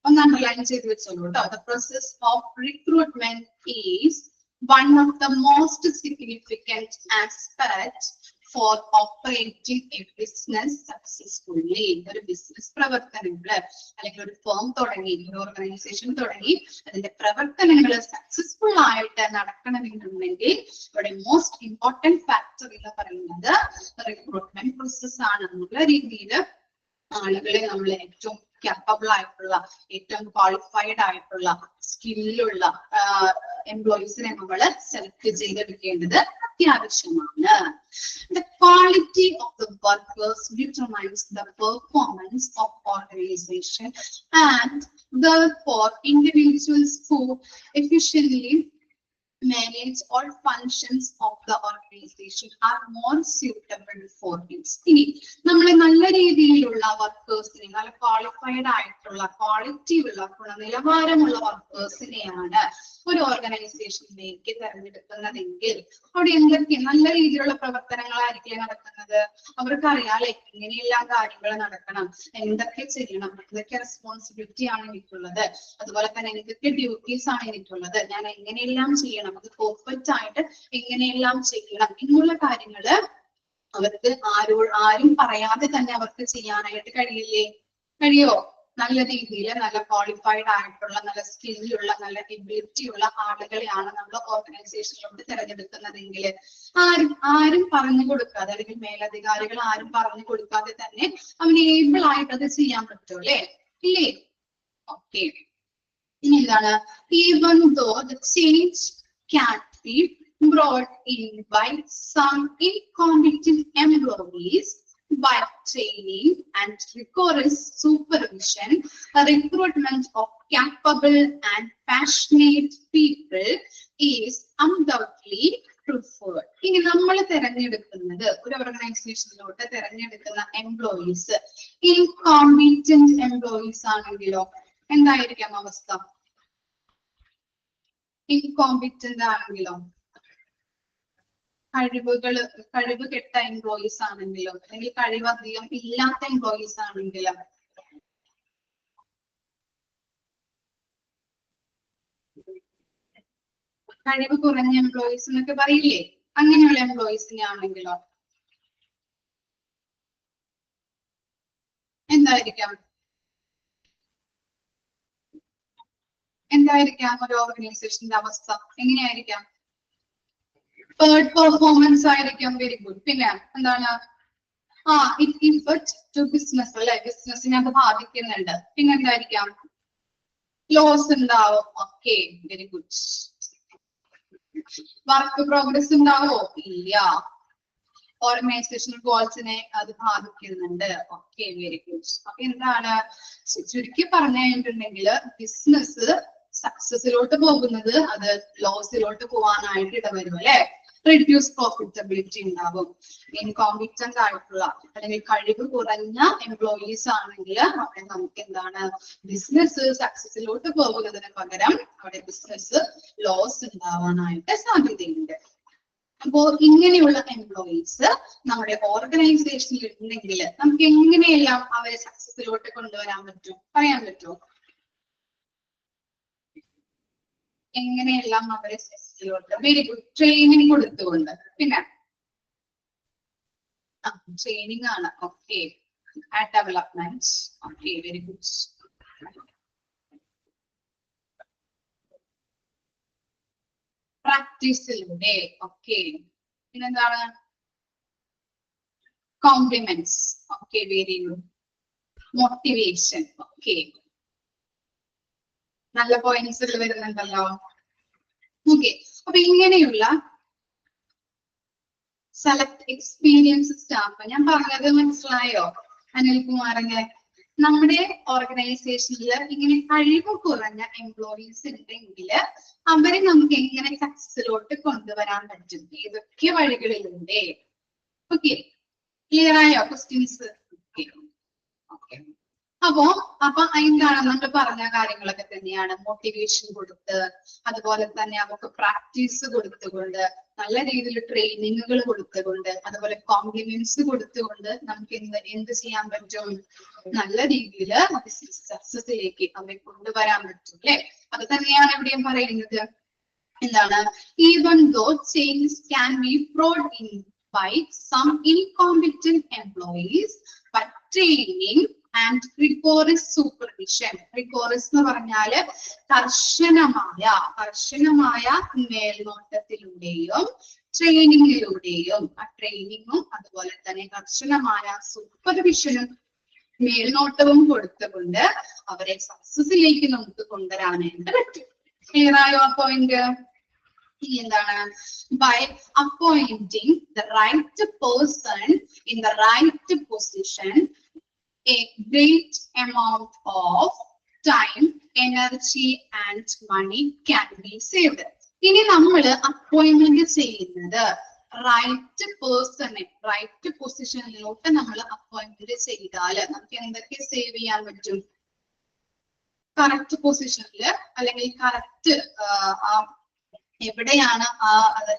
ഒന്ന് അണ്ടർലൈൻ ചെയ്ത് വെച്ചോളൂ കേട്ടോ. The process of recruitment is one of the most significant aspects for operating a business successfully. ഒരു ബിസിനസ് പ്രവർത്തനങ്ങള് അല്ലെങ്കിൽ ഒരു ഫേം തുടങ്ങി ഒരു ഓർഗനൈസേഷൻ തുടങ്ങി അതിന്റെ പ്രവർത്തനങ്ങൾ സക്സസ്ഫുൾ ആയിട്ട് നടക്കണമെന്നുണ്ടെങ്കിൽ ഇവിടെ മോസ്റ്റ് ഇമ്പോർട്ടന്റ് ഫാക്ടർ എന്ന് പറയുന്നത് റിക്രൂട്ട്മെന്റ് പ്രോസസ് ആണ്. എന്നുള്ള രീതിയിൽ ആളുകളെ നമ്മൾ ഏറ്റവും ക്യാപ്പബിൾ ആയിട്ടുള്ള ഏറ്റവും ക്വാളിഫൈഡ് ആയിട്ടുള്ള സ്കില്ലുള്ള എംപ്ലോയീസിനെ നമ്മൾ സെലക്ട് ചെയ്തെടുക്കേണ്ടത് അത്യാവശ്യമാണ്. The quality of the workers determines the performance of organization and therefore individuals who efficiently manage all functions of the organization are more suitable for it. ഇനി നമ്മൾ നല്ല രീതിയിലുള്ള വർക്കേഴ്സിനെ നല്ല ക്വാളിഫൈഡ് ആയിട്ടുള്ള ക്വാളിറ്റി ഉള്ള ഗുണനിലവാരമുള്ള വർക്കേഴ്സിനെയാണ് ഒരു ഓർഗനൈസേഷനിലേക്ക് തെരഞ്ഞെടുക്കുന്നതെങ്കിൽ അവിടെ എന്തൊക്കെ നല്ല രീതിയിലുള്ള പ്രവർത്തനങ്ങളായിരിക്കും നടക്കുന്നത്? അവർക്ക് അറിയാലേ എങ്ങനെയെല്ലാം കാര്യങ്ങൾ നടക്കണം, എന്തൊക്കെ ചെയ്യണം, എന്തൊക്കെ റെസ്പോൺസിബിലിറ്റി ആണ് എനിക്കുള്ളത്, അതുപോലെ തന്നെ എന്തൊക്കെ ഡ്യൂട്ടീസ് ആണ് എനിക്കുള്ളത്, ഞാൻ എങ്ങനെയെല്ലാം ചെയ്യണം, അത് പെർഫെക്റ്റ് ആയിട്ട് എങ്ങനെയെല്ലാം ചെയ്യണം എന്നുള്ള കാര്യങ്ങള് അവർക്ക് ആരും പറയാതെ തന്നെ അവർക്ക് ചെയ്യാനായിട്ട് കഴിയില്ലേ? കഴിയോ? നല്ല രീതിയിൽ നല്ല ക്വാളിഫൈഡ് ആയിട്ടുള്ള നല്ല സ്കില്ലുള്ള നല്ല എബിലിറ്റി ഉള്ള ആളുകളെയാണ് നമ്മൾ ഓർഗനൈസേഷനിലോട്ട് തിരഞ്ഞെടുക്കുന്നതെങ്കിൽ ആരും പറഞ്ഞു കൊടുക്കാതെ അല്ലെങ്കിൽ മേലധികാരികൾ ആരും പറഞ്ഞു കൊടുക്കാതെ തന്നെ അവന് ഏബിൾ ആയിട്ട് അത് ചെയ്യാൻ പറ്റും അല്ലേ? ഇല്ലേ? ഓക്കെ. ഇനി എന്താണ്? Even though the change can be brought in by some incompetent employees, by training and rigorous supervision, a recruitment of capable and passionate people is undoubtedly preferred. ഇനി നമ്മൾ തിരഞ്ഞെടുക്കുന്നത് ഒരു ഓർഗനൈസേഷനിലോട്ട് തിരഞ്ഞെടുക്കുന്ന എംപ്ലോയീസ് ഇൻകോമ്പീറ്റന്റ് എംപ്ലോയീസ് ആണെങ്കിലോ എന്തായിരിക്കാം അവസ്ഥ? ഇൻകോമ്പീറ്റന്റ് ആണെങ്കിലോ, കഴിവ് കെട്ട എംപ്ലോയീസ് ആണെങ്കിലോ, അല്ലെങ്കിൽ കഴിവധികം ഇല്ലാത്ത എംപ്ലോയീസ് ആണെങ്കിലോ, കഴിവ് കുറഞ്ഞ എംപ്ലോയീസ് എന്നൊക്കെ പറയില്ലേ, അങ്ങനെയുള്ള എംപ്ലോയീസിനെ ആണെങ്കിലോ എന്തായിരിക്കാം ഒരു ഓർഗനൈസേഷന്റെ അവസ്ഥ? എങ്ങനെയായിരിക്കാം? തേർഡ് പെർഫോമൻസ് ആയിരിക്കാം. Very good. പിന്നെ എന്താണ്? ഇറ്റ് ഇഫക്ട് ടു ബിസിനസ് അല്ലെ, ബിസിനസിനെ അത് ബാധിക്കുന്നുണ്ട്. പിന്നെ എന്തായിരിക്കാം? ലോസ് ഉണ്ടാവും. Okay, very good. Work progress ഉണ്ടാവോ? ഇല്ല. ഓർഗനൈസേഷൻ ഗോൾസിനെ അത് ബാധിക്കുന്നുണ്ട്. Okay, very good. അപ്പൊ എന്താണ് ചുരുക്കി പറഞ്ഞു കഴിഞ്ഞിട്ടുണ്ടെങ്കിൽ ബിസിനസ് സക്സസിലോട്ട് പോകുന്നത് അത് ലോസിലോട്ട് പോകാനായിട്ട് ഇടവരും അല്ലെ. റിഡ്യൂസ് പ്രോഫിറ്റബിലിറ്റി ഉണ്ടാവും. ഇൻകോമ്പീറ്റന്റ് ആയിട്ടുള്ള അല്ലെങ്കിൽ കഴിവ് കുറഞ്ഞ എംപ്ലോയീസ് ആണെങ്കിൽ അവിടെ നമുക്ക് എന്താണ് ബിസിനസ് സക്സസിലോട്ട് പോകുന്നതിന് പകരം അവിടെ ബിസിനസ് ലോസ് ഉണ്ടാവാനായിട്ട് സാധ്യതയുണ്ട്. അപ്പോ ഇങ്ങനെയുള്ള എംപ്ലോയീസ് നമ്മുടെ ഓർഗനൈസേഷനിൽ ഉണ്ടെങ്കിൽ നമുക്ക് എങ്ങനെയെല്ലാം അവരെ സക്സസിലോട്ട് കൊണ്ടുവരാൻ പറ്റും? പറയാൻ പറ്റുമോ? എങ്ങനെയെല്ലാം അവരെ സക്സസിലോട്ട്? Very good. ട്രെയിനിങ് കൊടുത്തുകൊണ്ട്. പിന്നെ ട്രെയിനിങ് ആണ്. Okay, development. Okay, very good. പ്രാക്ടീസിലൂടെ. ഓക്കെ, പിന്നെന്താണ്? Compliments. Okay, very good. Motivation. Okay, നല്ല പോയിന്റ്സ് വരുന്നുണ്ടല്ലോ. ഓക്കെ, അപ്പൊ ഇങ്ങനെയുള്ള സെലക്ട് എക്സ്പീരിയൻസ് സ്റ്റാഫ്. ഞാൻ പറഞ്ഞത് മനസ്സിലായോ അനിൽകുമാറിനെ? നമ്മുടെ ഓർഗനൈസേഷനിൽ ഇങ്ങനെ കഴിവ് കുറഞ്ഞ എംപ്ലോയീസ് ഉണ്ടെങ്കിൽ അവരെ നമുക്ക് എങ്ങനെ സക്സസിലോട്ട് കൊണ്ടുവരാൻ പറ്റും? ഏതൊക്കെ വഴികളിലൂടെ? ഓക്കെ, ക്ലിയർ ആയോ ക്വസ്റ്റ്യൻസ്? ഓക്കെ. അപ്പൊ എന്താണ് നമ്മൾ പറഞ്ഞ കാര്യങ്ങളൊക്കെ തന്നെയാണ്. മോട്ടിവേഷൻ കൊടുത്ത്, അതുപോലെ തന്നെ അവർക്ക് പ്രാക്ടീസ് കൊടുത്തുകൊണ്ട്, നല്ല രീതിയിൽ ട്രെയിനിങ്ങുകൾ കൊടുത്തുകൊണ്ട്, അതുപോലെ കോംപ്ലിമെന്റ്സ് കൊടുത്തുകൊണ്ട് നമുക്ക് എന്ത് ചെയ്യാൻ പറ്റും? നല്ല രീതിയിൽ ബിസിനസ് സക്സസിലേക്ക് അവരെ കൊണ്ടുവരാൻ പറ്റും അല്ലെ. അത് തന്നെയാണ് ഇവിടെയും പറയുന്നത്. എന്താണ്? Even though changes can be brought in by some incompetent employees, but training and rigorous supervision. Rigorous എന്ന് പറഞ്ഞാല് കർശനമായ മേൽനോട്ടത്തിലൂടെയും ട്രെയിനിങ്ങിലൂടെയും, ആ ട്രെയിനിങ്ങും അതുപോലെ തന്നെ കർശനമായ സൂപ്പർവിഷനും മേൽനോട്ടവും കൊടുത്തുകൊണ്ട് അവരെ സക്സസിലേക്ക് നമുക്ക് കൊണ്ടുവരാനായിട്ട് പറ്റും. ക്ലിയർ ആയോ ആ പോയിന്റ്? എന്താണ്? by appointing the right person in the right position, a great amount of time, energy and money can be saved. ഇനി നമ്മൾ അപ്പോയിന്റ്മെന്റ് ചെയ്യുന്നത് റൈറ്റ് പേഴ്സണെ റൈറ്റ് പൊസിഷനിലോട്ട് നമ്മൾ അപ്പോയിന്റ്മെന്റ് ചെയ്താൽ നമുക്ക് എന്തൊക്കെ സേവ് ചെയ്യാൻ പറ്റും? കറക്റ്റ് പൊസിഷനിൽ അല്ലെങ്കിൽ കറക്റ്റ് എവിടെയാണ് ആ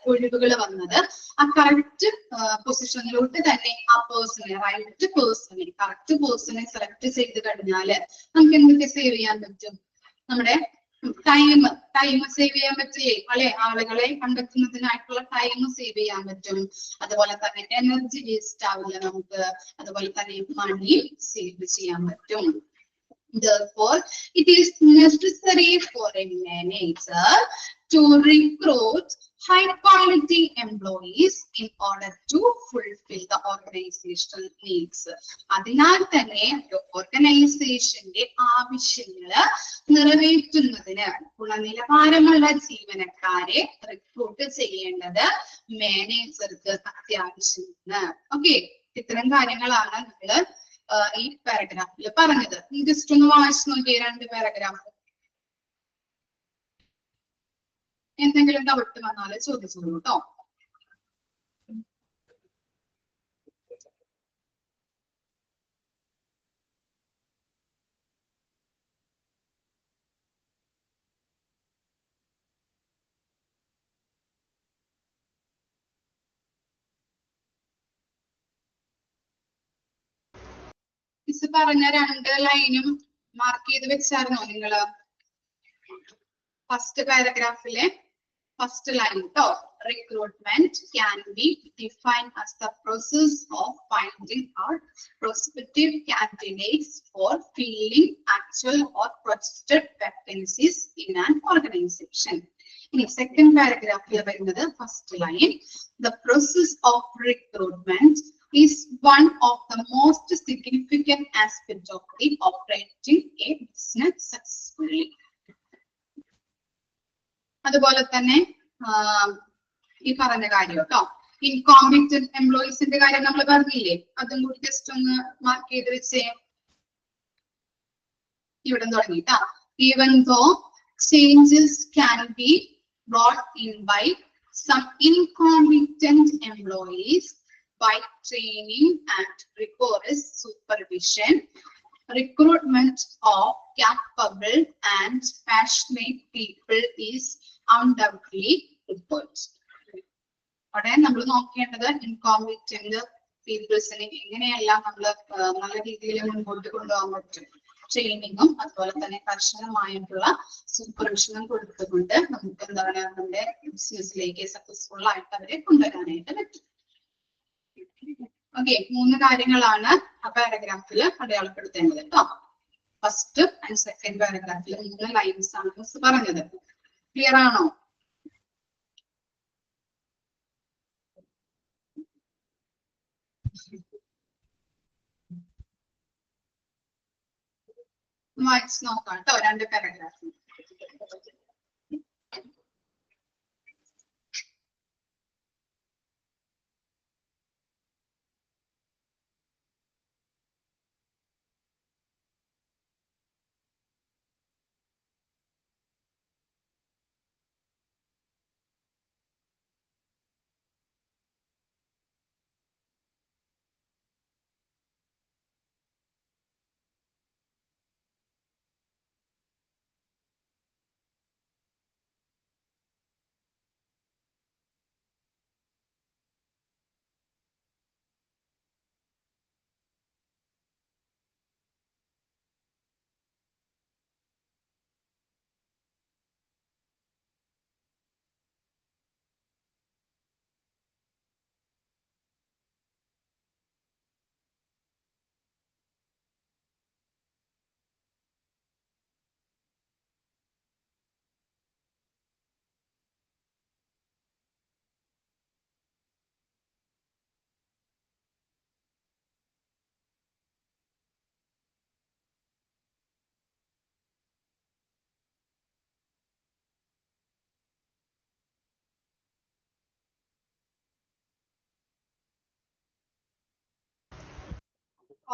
ഒഴിവുകൾ വന്നത്, ആ കറക്റ്റ് പൊസിഷനിലോട്ട് തന്നെ ആ പേഴ്സണെ കറക്റ്റ് പേഴ്സണെ സെലക്ട് ചെയ്ത് കഴിഞ്ഞാല് നമുക്ക് എന്തൊക്കെ സേവ് ചെയ്യാൻ പറ്റും? നമ്മുടെ ടൈം സേവ് ചെയ്യാൻ പറ്റില്ലേ അല്ലെ? ആളുകളെ കണ്ടെത്തുന്നതിനായിട്ടുള്ള ടൈം സേവ് ചെയ്യാൻ പറ്റും. അതുപോലെ തന്നെ എനർജി വേസ്റ്റ് ആവില്ല നമുക്ക്. അതുപോലെ തന്നെ മണി സേവ് ചെയ്യാൻ പറ്റും. Therefore, it is necessary for a manager to recruit high-quality employees in order to fulfill the organizational needs. അതിനാൽ തന്നെ ഓർഗനൈസേഷന്റെ ആവശ്യങ്ങൾ നിറവേറ്റുന്നതിന് ഗുണനിലവാരമുള്ള ജീവനക്കാരെ റിക്രൂട്ട് ചെയ്യേണ്ടത് മാനേജർക്ക് അത്യാവശ്യമാണ്. ഓക്കെ, ഇത്തരം കാര്യങ്ങളാണ് നമ്മൾ ഈ പാരഗ്രാഫിൽ പറഞ്ഞത്. ജസ്റ്റ് ഒന്ന് വായിച്ചു നോക്കിയേ 2 പാരഗ്രാഫ്. എന്തെങ്കിലും ഡൗട്ട് വന്നാൽ ചോദിച്ചോളൂ കേട്ടോ. മിസ് പറഞ്ഞ 2 ലൈനും മാർക്ക് ചെയ്ത് വെച്ചായിരുന്നോ നിങ്ങള്? ഫസ്റ്റ് പാരഗ്രാഫിലെ ഫസ്റ്റ് ലൈൻ കേട്ടോ. Recruitment can be defined as the process of finding out prospective candidates for filling actual or projected vacancies in an organization. In second paragraph വരുന്നത് first line, the process of recruitment is one of the most significant aspects of the operating a business successfully. അതുപോലെ തന്നെ ഈ പറഞ്ഞ കാര്യം കേട്ടോ, incompetent എംപ്ലോയീസിന്റെ കാര്യം നമ്മൾ പറഞ്ഞില്ലേ, അതും കൂടി ജസ്റ്റ് ഒന്ന് മാർക്ക് ചെയ്ത് വെച്ചേ. ഇവിടെ തുടങ്ങിട്ടാ. Even though changes can be brought in by some incompetent employees by training and rigorous supervision, recruitment of capable and passionate people is undoubtedly required. അവിടെ നമ്മൾ നോക്കേണ്ടത് ഇൻകോമ്പിറ്റന്റ് പീപ്പിൾസിനെ എങ്ങനെയെല്ലാം നമ്മൾ നല്ല രീതിയിൽ മുൻപോട്ട് കൊണ്ടുപോകാൻ പറ്റും. ട്രെയിനിങ്ങും അതുപോലെ തന്നെ കർശനമായിട്ടുള്ള സൂപ്പർവിഷനും കൊടുത്തുകൊണ്ട് നമുക്ക് എന്താണ് നമ്മുടെ ബിസിനസ്സിലേക്ക് സക്സസ്ഫുൾ ആയിട്ട് അവരെ കൊണ്ടുവരാനായിട്ട് പറ്റും. ഓക്കെ, 3 കാര്യങ്ങളാണ് ആ പാരഗ്രാഫിൽ അടയാളപ്പെടുത്തേണ്ടത് കേട്ടോ. ഫസ്റ്റ് ആൻഡ് സെക്കൻഡ് പാരഗ്രാഫിൽ 3 ലൈൻസ് ആണ് മിസ് പറഞ്ഞത്. ക്ലിയർ ആണോ? വായിച്ച് നോക്കാം കേട്ടോ 2 പാരഗ്രാഫ്.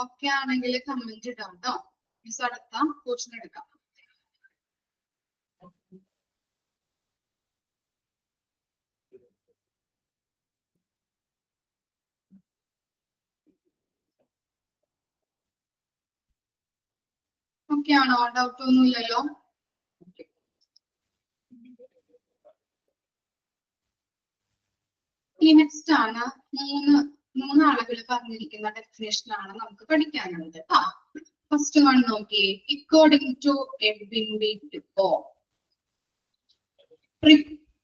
ഓക്കെ ആണെങ്കിൽ കമന്റ് ഇടാം കേട്ടോ. മിസ് അടുത്ത പോർഷൻ എടുക്കാം. ഓക്കെ ആണോ? ഡൗട്ട് ഒന്നുമില്ലല്ലോ? ഈ നെക്സ്റ്റ് ആണ് 3 ആളുകൾ പറഞ്ഞിരിക്കുന്ന ഡെഫിനേഷൻ ആണ് നമുക്ക് പഠിക്കാനുള്ളത്. ഫസ്റ്റ് വൺ നോക്കിയേ. അക്കോർഡിംഗ് ടു എഡ്വിൻ ബി ടിപ്പോ,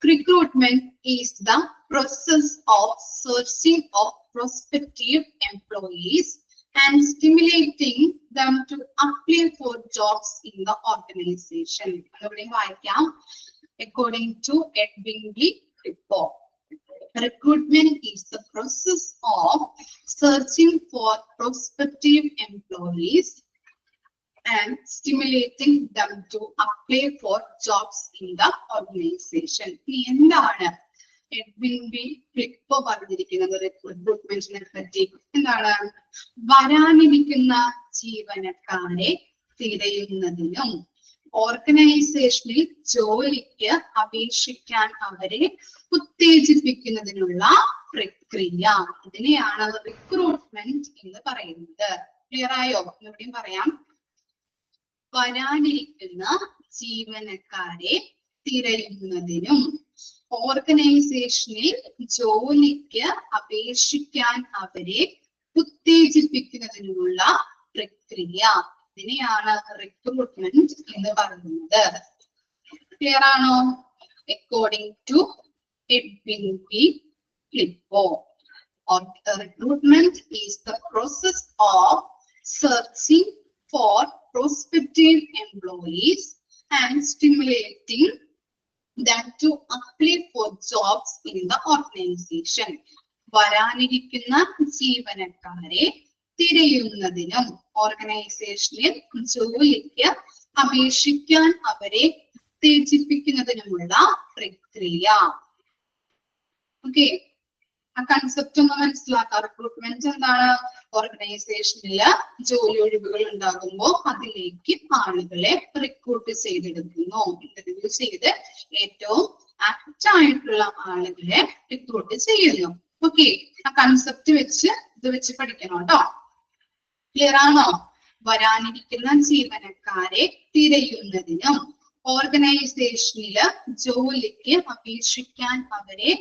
recruitment is the process of searching of prospective employees and stimulating them to apply for jobs in the organization. According to Edwin B. Flippo, recruitment is the process of searching for prospective employees and stimulating them to apply for jobs in the organization. എന്താണ് Edwin B ഫ്ലിപ്പോ പറഞ്ഞിരിക്കുന്നത് റിക്രൂട്ട്മെന്റിനെ പറ്റി? എന്താണ്? വരാനിരിക്കുന്ന ജീവനക്കാരെ തിരയുന്നതിനും ഓർഗനൈസേഷനിൽ ജോലിക്ക് അപേക്ഷിക്കാൻ അവരെ ഉത്തേജിപ്പിക്കുന്നതിനുള്ള പ്രക്രിയ, ഇതിനെയാണ് റിക്രൂട്ട്മെന്റ് എന്ന് പറയുന്നത്. ക്ലിയർ ആയോ? എവിടെയും പറയാം. വരാനിരിക്കുന്ന ജീവനക്കാരെ തിരയുന്നതിനും ഓർഗനൈസേഷനിൽ ജോലിക്ക് അപേക്ഷിക്കാൻ അവരെ ഉത്തേജിപ്പിക്കുന്നതിനുള്ള പ്രക്രിയ, ഇതിനെയാണ് റിക്രൂട്ട്മെന്റ് എന്ന് പറയുന്നത്. ക്ലിയർ ആണോ? According to Edwin B Flippo, recruitment is the process of searching for prospective employees and stimulating them to apply for jobs in the organization. വരാനിരിക്കുന്ന ജീവനക്കാരെ തിരയുന്നതിനും ഓർഗനൈസേഷനിൽ ജോലിക്ക് അപേക്ഷിക്കാൻ അവരെ ഉത്തേജിപ്പിക്കുന്നതിനുമുള്ള പ്രക്രിയ. ഓക്കെ, ആ കൺസെപ്റ്റ് ഒന്ന് മനസ്സിലാക്കാം. റിക്രൂട്ട്മെന്റ് എന്താണ്? ഓർഗനൈസേഷനില് ജോലി ഒഴിവുകൾ ഉണ്ടാകുമ്പോൾ അതിലേക്ക് ആളുകളെ റിക്രൂട്ട് ചെയ്തെടുക്കുന്നു, ഇന്റർവ്യൂ ചെയ്ത് ഏറ്റവും ആപ്റ്റ് ആയിട്ടുള്ള ആളുകളെ റിക്രൂട്ട് ചെയ്യുന്നു. ഓക്കെ, ആ കൺസെപ്റ്റ് വെച്ച് ഇത് വെച്ച് പഠിക്കണം കേട്ടോ. ക്ലിയർ ആണോ? വരാനിരിക്കുന്ന ജീവനക്കാരെ തിരയുന്നതിനും ഓർഗനൈസേഷനില് ജോലിക്ക് അപേക്ഷിക്കാൻ അവരെ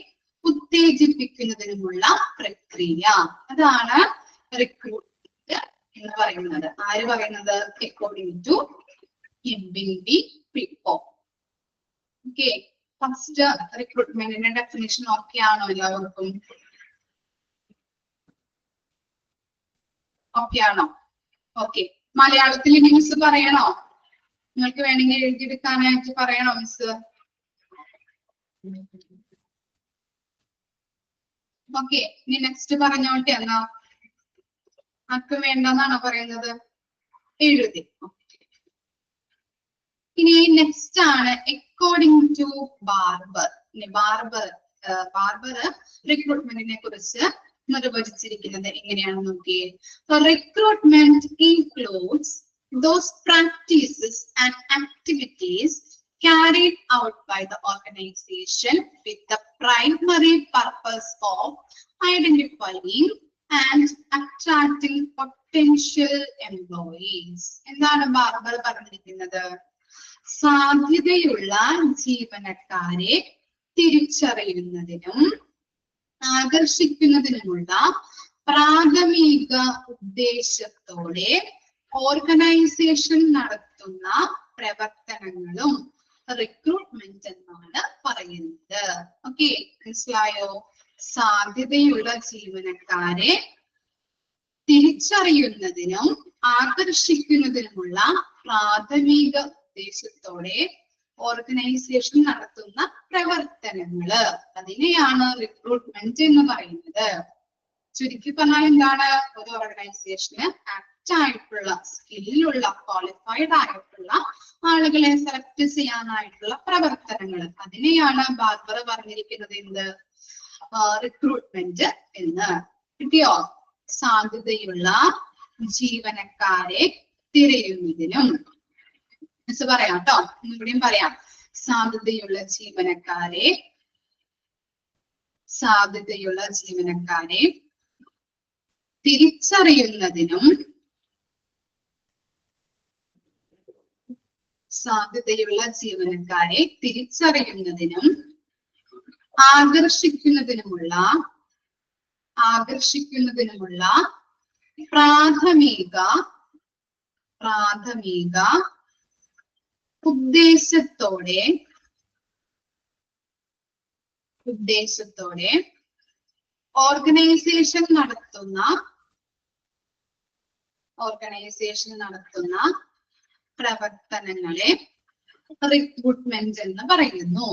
ഉത്തേജിപ്പിക്കുന്നതിനുമുള്ള പ്രക്രിയ, അതാണ് റിക്രൂട്ട്മെന്റ് എന്ന് പറയുന്നത്. ആര് പറയുന്നത്? According to Edwin B Flippo. Okay, first റിക്രൂട്ട്മെന്റിന്റെ ഡെഫിനിഷൻ ഓക്കെ ആണോ എല്ലാവർക്കും? ഓക്കെ ആണോ? ഓക്കെ, മലയാളത്തിൽ മിസ് പറയണോ? നിങ്ങൾക്ക് വേണമെങ്കിൽ എഴുതിയെടുക്കാനായിട്ട് പറയണോ മിസ്? ഓക്കെ, ഇനി നെക്സ്റ്റ് പറഞ്ഞോട്ടെ. എന്നാ ആർക്കും വേണ്ടെന്നാണോ പറയുന്നത്? എഴുതി. ഇനി നെക്സ്റ്റ് ആണ് അക്കോർഡിംഗ് ടു ബാർബർ. ഇനി ബാർബർ റിക്രൂട്ട്മെന്റിനെ കുറിച്ച് നിർവചിച്ചിരിക്കുന്നത് എങ്ങനെയാണെന്ന് നോക്കിയേ. Recruitment includes those practices and activities carried out by the organization with the primary purpose of identifying and attracting potential employees. എന്താണ് ബാർബർ പറഞ്ഞിരിക്കുന്നത്? സാധ്യതയുള്ള ജീവനക്കാരെ തിരിച്ചറിയുന്നതിനും ആകർഷിക്കുന്നതിനുമുള്ള പ്രാഥമിക ഉദ്ദേശത്തോടെ ഓർഗനൈസേഷൻ നടത്തുന്ന പ്രവർത്തനങ്ങളും റിക്രൂട്ട്മെന്റ് എന്നാണ് പറയുന്നത്. ഓക്കെ, മനസ്സിലായോ? സാധ്യതയുള്ള ജീവനക്കാരെ തിരിച്ചറിയുന്നതിനും ആകർഷിക്കുന്നതിനുമുള്ള പ്രാഥമിക ഉദ്ദേശത്തോടെ ഓർഗനൈസേഷൻ നടത്തുന്ന പ്രവർത്തനങ്ങള്, അതിനെയാണ് റിക്രൂട്ട്മെന്റ് എന്ന് പറയുന്നത്. ചുരുക്കി പറഞ്ഞാൽ എന്താണ്? ഒരു ഓർഗനൈസേഷന് ആപ്റ്റ് ആയിട്ടുള്ള, സ്കില്ലുള്ള, ക്വാളിഫൈഡ് ആയിട്ടുള്ള ആളുകളെ സെലക്ട് ചെയ്യാനായിട്ടുള്ള പ്രവർത്തനങ്ങൾ, അതിനെയാണ് ബാർബർ പറഞ്ഞിരിക്കുന്നത് എന്ത്? റിക്രൂട്ട്മെന്റ് എന്ന്. കിട്ടിയോ? സാധ്യതയുള്ള ജീവനക്കാരെ തിരയുന്നതിനും, പറയാം കേട്ടോ, ഇവിടെയും പറയാം. സാധ്യതയുള്ള ജീവനക്കാരെ തിരിച്ചറിയുന്നതിനും ആകർഷിക്കുന്നതിനുമുള്ള പ്രാഥമിക ഉദ്ദേശത്തോടെ ഓർഗനൈസേഷൻ നടത്തുന്ന ഓർഗനൈസേഷൻ നടത്തുന്ന പ്രവർത്തനങ്ങളെ റിക്രൂട്ട്മെന്റ് എന്ന് പറയുന്നു.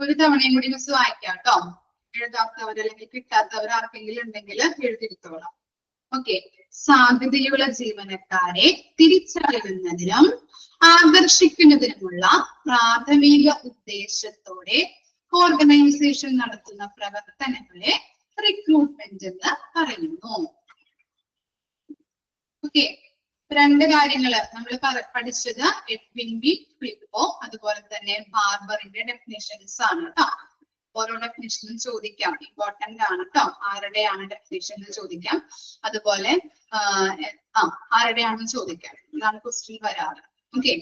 ഒരു തവണയും കൂടി മിസ് വായിക്കാം കേട്ടോ. എഴുതാത്തവർ അല്ലെങ്കിൽ കിട്ടാത്തവർ ആർക്കെങ്കിലും ഉണ്ടെങ്കിൽ എഴുതിയെടുത്തോളാം. ഓക്കെ. സാധ്യതയുള്ള ജീവനക്കാരെ തിരിച്ചറിയുന്നതിനും ആകർഷിക്കുന്നതിനുമുള്ള പ്രാഥമിക ഉദ്ദേശത്തോടെ ഓർഗനൈസേഷൻ നടത്തുന്ന പ്രവർത്തനങ്ങളെ റിക്രൂട്ട്മെന്റ് എന്ന് പറയുന്നു. ഓക്കെ. രണ്ട് കാര്യങ്ങള് നമ്മൾ പഠിച്ചത് എഡ്വിൻ ബി ഫ്ലിപ്പോ അതുപോലെ തന്നെ ബാർബറിന്റെ ഡെഫിനിഷൻസ് ആണ് കേട്ടോ. ഓരോ ഡെഫിനിഷനും ചോദിക്കാം, ഇമ്പോർട്ടന്റ് ആണ് കേട്ടോ. ആരുടെയാണ് ഡെഫിനിഷൻ എന്ന് ചോദിക്കാം, അതുപോലെ ആരുടെയാണെന്ന് ചോദിക്കാം. ഇതാണ് ക്വസ്റ്റ്യൻ വരാറ്. ഓക്കെ.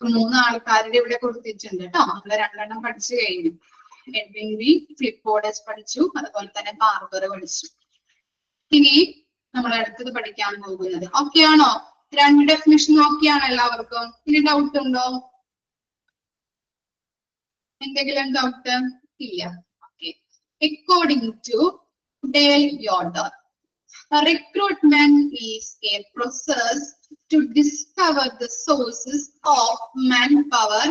3 ആൾക്കാരുടെ ഇവിടെ കൊടുത്തിട്ടുണ്ട് കേട്ടോ. നമ്മള് 2 എണ്ണം പഠിച്ചു കഴിഞ്ഞു. എഡ്വിൻ ബി ഫ്ലിപ്പോഡസ് പഠിച്ചു, അതുപോലെ തന്നെ ബാർബർ പഠിച്ചു. ഇനി നമ്മൾ അടുത്തത് പഠിക്കാൻ പോകുന്നത് ഓക്കെ ആണോ? 2 ഡെഫിനിഷൻ ഓക്കെ ആണോ എല്ലാവർക്കും? ഇനി ഡൗട്ട് ഉണ്ടോ? എന്തെങ്കിലും ഡൗട്ട്? ഇല്ല. Okay. According to Dale Yoder, recruitment is a process to discover the sources of manpower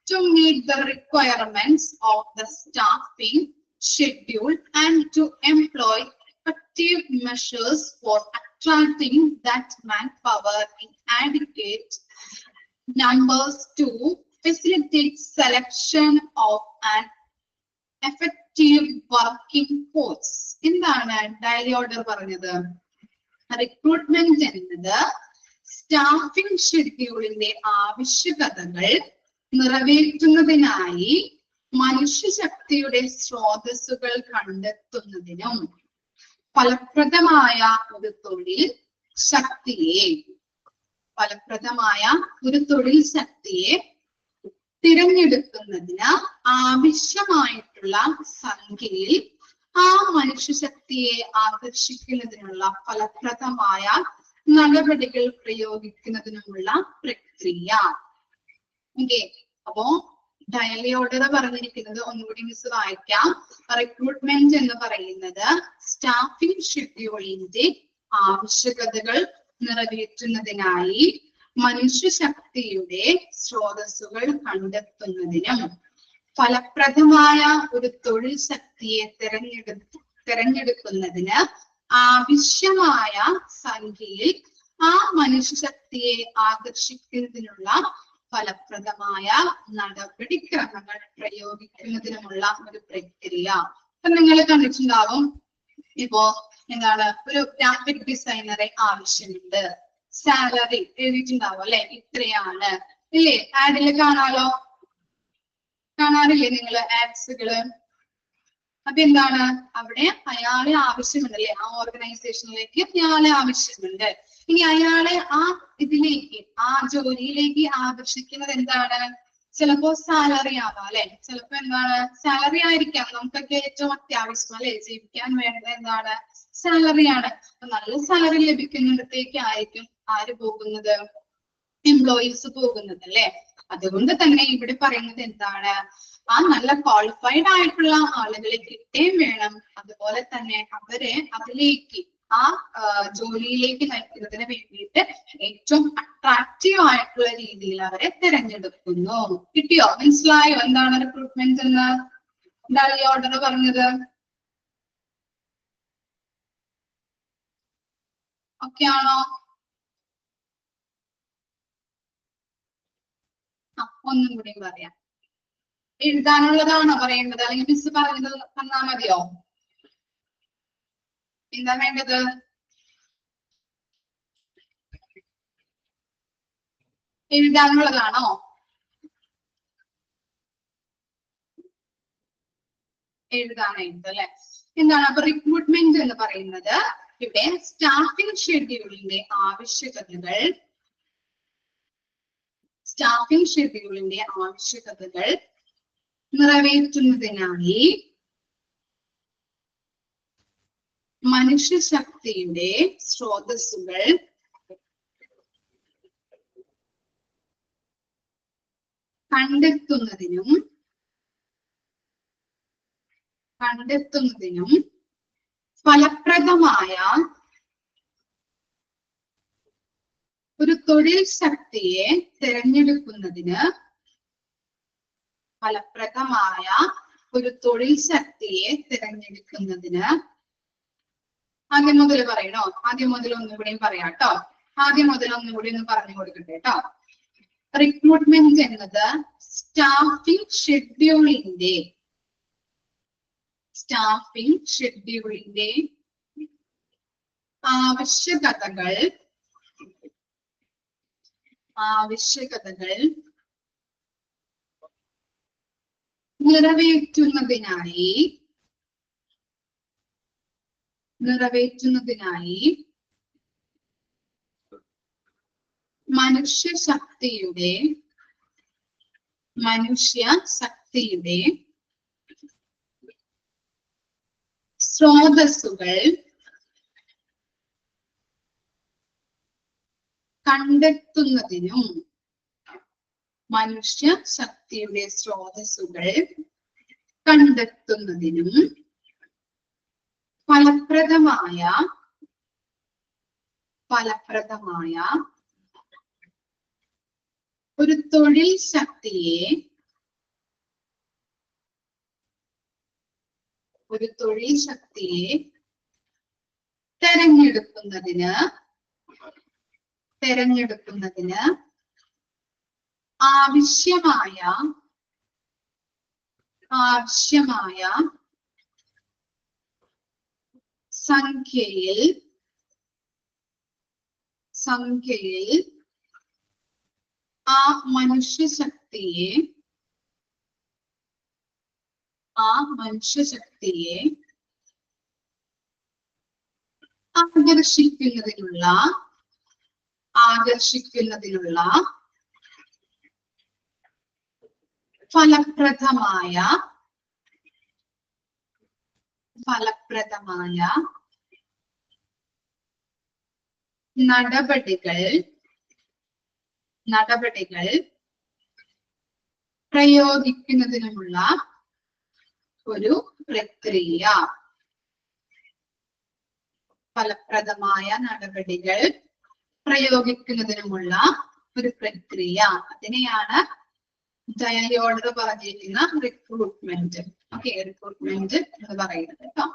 to meet the requirements of the staffing schedule and to employ effective measures for attracting that manpower in adequate numbers to facilitate selection of an effective working force. എന്താണ് dial order പറഞ്ഞത്? Recruitment എന്നത് staffing ഷെഡ്യൂളിന്റെ ആവശ്യകതകൾ നിറവേറ്റുന്നതിനായി മനുഷ്യശക്തിയുടെ സ്രോതസ്സുകൾ കണ്ടെത്തുന്നതിനും ഫലപ്രദമായ ഒരു തൊഴിൽ ശക്തിയെ തിരഞ്ഞെടുക്കുന്നതിന് ആവശ്യമായിട്ടുള്ള സംഖ്യയിൽ ആ മനുഷ്യശക്തിയെ ആകർഷിക്കുന്നതിനുള്ള ഫലപ്രദമായ നടപടികൾ പ്രയോഗിക്കുന്നതിനുമുള്ള പ്രക്രിയ. ഓക്കെ. അപ്പോ ഡയൽ ഓർഡർ പറഞ്ഞിരിക്കുന്നത് ഒന്നുകൂടി മിസ് വായിക്കാം. റിക്രൂട്ട്മെന്റ് എന്ന് പറയുന്നത് സ്റ്റാഫിംഗ് ഷെഡ്യൂളിന്റെ ആവശ്യകതകൾ നിറവേറ്റുന്നതിനായി മനുഷ്യശക്തിയുടെ സ്രോതസ്സുകൾ കണ്ടെത്തുന്നതിനും ഫലപ്രദമായ ഒരു തൊഴിൽ ശക്തിയെ തിരഞ്ഞെടുക്കുന്നതിന് ആവശ്യമായ സംഖ്യയിൽ ആ മനുഷ്യശക്തിയെ ആകർഷിക്കുന്നതിനുള്ള ഫലപ്രദമായ നടപടിക്രമങ്ങൾ പ്രയോഗിക്കുന്നതിനുമുള്ള ഒരു പ്രക്രിയ. അപ്പൊ നിങ്ങൾ കണ്ടിട്ടുണ്ടാവും, ഇപ്പോ എന്താണ്, ഒരു ഗ്രാഫിക് ഡിസൈനറെ ആവശ്യമുണ്ട്, സാലറി എഴുതിയിട്ടുണ്ടാവും അല്ലെ, ഇത്രയാണ് ഇല്ലേ? ആഡില് കാണാറില്ലേ നിങ്ങൾ ആഡ്സുകള്? അപ്പൊ എന്താണ്, അവിടെ അയാളെ ആവശ്യമുണ്ടല്ലേ, ആ ഓർഗനൈസേഷനിലേക്ക് അയാളെ ആവശ്യമുണ്ട്. ഇനി അയാളെ ആ ഇതിലേക്ക്, ആ ജോലിയിലേക്ക് ആകർഷിക്കുന്നത് എന്താണ്? ചിലപ്പോ സാലറി ആവാം അല്ലെ, ചിലപ്പോ എന്താണ്, സാലറി ആയിരിക്കാം. നമുക്കൊക്കെ ഏറ്റവും അത്യാവശ്യം അല്ലെ, ജീവിക്കാൻ വേണ്ടത് എന്താണ്? സാലറിയാണ്. അപ്പൊ നല്ല സാലറി ലഭിക്കുന്നിടത്തേക്ക് ആയിരിക്കും ആര് പോകുന്നത്? എംപ്ലോയീസ് പോകുന്നത് അല്ലെ. അതുകൊണ്ട് തന്നെ ഇവിടെ പറയുന്നത് എന്താണ്, ആ നല്ല ക്വാളിഫൈഡ് ആയിട്ടുള്ള ആളുകളെ കിട്ടുകയും വേണം, അതുപോലെ തന്നെ അവരെ അതിലേക്ക്, ആ ജോലിയിലേക്ക് നയിക്കുന്നതിന് വേണ്ടിയിട്ട് ഏറ്റവും അട്രാക്റ്റീവ് ആയിട്ടുള്ള രീതിയിൽ അവരെ തിരഞ്ഞെടുക്കുന്നു. കിട്ടിയോ? മനസ്സിലായോ എന്താണ് റിക്രൂട്ട്മെന്റ് എന്ന് ഡയൽ ഓർഡർ പറഞ്ഞത്? ഓക്കെ ആണോ? ഒന്നും കൂടി പറയാം. എഴുതാനുള്ളതാണോ പറയേണ്ടത്, അല്ലെങ്കിൽ മിസ് പറഞ്ഞത് തന്നാ മതിയോ? എന്താ വേണ്ടത്? എഴുതാനുള്ളതാണോ? എഴുതാനായിട്ട് അല്ലെ. എന്താണ് അപ്പൊ റിക്രൂട്ട്മെന്റ് എന്ന് പറയുന്നത്? ഇവിടെ സ്റ്റാഫിംഗ് ഷെഡ്യൂളിന്റെ ആവശ്യകതകൾ നിറവേറ്റുന്നതിനായി മനുഷ്യശക്തിയുടെ സ്രോതസ്സുകൾ കണ്ടെത്തുന്നതിനും കണ്ടെത്തുന്നതിനും ഫലപ്രദമായ ഒരു തൊഴിൽ ശക്തിയെ തിരഞ്ഞെടുക്കുന്നതിന് ഫലപ്രദമായ ഒരു തൊഴിൽ ശക്തിയെ തിരഞ്ഞെടുക്കുന്നതിന് ആദ്യം മുതൽ പറയണോ? ആദ്യം മുതൽ ഒന്നുകൂടിയും പറയാം കേട്ടോ. ആദ്യം മുതൽ ഒന്നുകൂടി ഒന്ന് പറഞ്ഞു കൊടുക്കട്ടെ കേട്ടോ. റിക്രൂട്ട്മെന്റ് എന്നത് സ്റ്റാഫിംഗ് ഷെഡ്യൂളിന്റെ ആവശ്യകതകൾ നിറവേറ്റുന്നതിനായി മനുഷ്യശക്തിയുടെ സ്രോതസ്സുകൾ കണ്ടെത്തുന്നതിനും ഫലപ്രദമായ ഒരു തൊഴിൽ ശക്തിയെ തെരഞ്ഞെടുക്കുന്നതിന് ആവശ്യമായ സംഖ്യയിൽ ആ മനുഷ്യശക്തിയെ ആകർഷിക്കുന്നതിനുള്ള ഫലപ്രദമായ നടപടികൾ പ്രയോഗിക്കുന്നതിനുമുള്ള ഒരു പ്രക്രിയ. ഫലപ്രദമായ നടപടികൾ പ്രയോഗിക്കുന്നതിനുമുള്ള ഒരു പ്രക്രിയ. അതിനെയാണ് ജയയോട് പറഞ്ഞിരിക്കുന്ന റിക്രൂട്ട്മെന്റ്. ഓക്കെ, റിക്രൂട്ട്മെന്റ് എന്ന് പറയുന്നത് കേട്ടോ.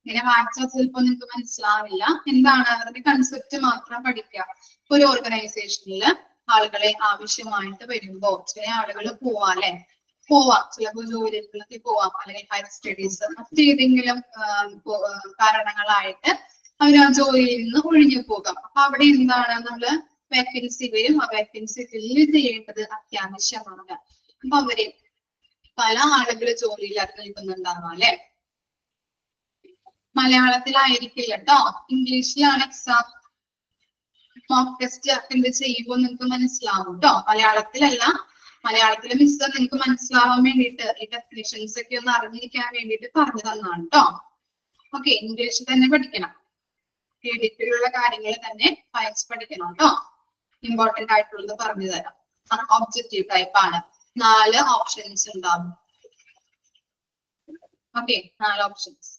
ഇങ്ങനെ വായിച്ചാൽ ചിലപ്പോൾ നിങ്ങൾക്ക് മനസ്സിലാവില്ല. എന്താണ് അതിന്റെ കൺസെപ്റ്റ് മാത്രം പഠിക്കുക. ഒരു ഓർഗനൈസേഷനിൽ ആളുകളെ ആവശ്യമായിട്ട് വരുമ്പോ ചില ആളുകൾ പോവാം, ചിലപ്പോൾ ജോലികളിലേക്ക് പോവാം, അല്ലെങ്കിൽ ഹയർ സ്റ്റഡീസ് മറ്റേതെങ്കിലും കാരണങ്ങളായിട്ട് അവർ ആ ജോലിയിൽ നിന്ന് ഒഴിഞ്ഞു പോകാം. അപ്പൊ അവിടെ എന്താണ് നമ്മള് വേക്കൻസി വരും. ആ വേക്കൻസി ഫില്ല് ചെയ്യേണ്ടത് അത്യാവശ്യമാണ്. അപ്പൊ അവര് പല ആളുകൾ ജോലിയിലേക്ക് നിൽക്കുന്നുണ്ടാവാം അല്ലെ. മലയാളത്തിലായിരിക്കില്ല കേട്ടോ, ഇംഗ്ലീഷിലാണ് എക്സാം മോക്ക് ടെസ്റ്റ് അറ്റൻഡ് ചെയ്യുമ്പോൾ നിങ്ങൾക്ക് മനസ്സിലാവും കേട്ടോ. മലയാളത്തിലെ മിസ് നിങ്ങൾക്ക് മനസ്സിലാവാൻ വേണ്ടിയിട്ട് ഈ ഡെഫിനിഷൻസ് ഒക്കെ ഒന്ന് അറിഞ്ഞിരിക്കാൻ വേണ്ടിയിട്ട് പറഞ്ഞു തന്നാണ് കേട്ടോ. ഓക്കെ, ഇംഗ്ലീഷിൽ തന്നെ പഠിക്കണം. എഡിറ്റിലുള്ള കാര്യങ്ങൾ തന്നെ പഠിക്കണം കേട്ടോ. ഇമ്പോർട്ടന്റ് ആയിട്ടുള്ളത് പറഞ്ഞു തരാം. ഒബ്ജക്റ്റീവ് ടൈപ്പ് ആണ്. 4 ഓപ്ഷൻസ് ഉണ്ടാവും. Okay, 4 options.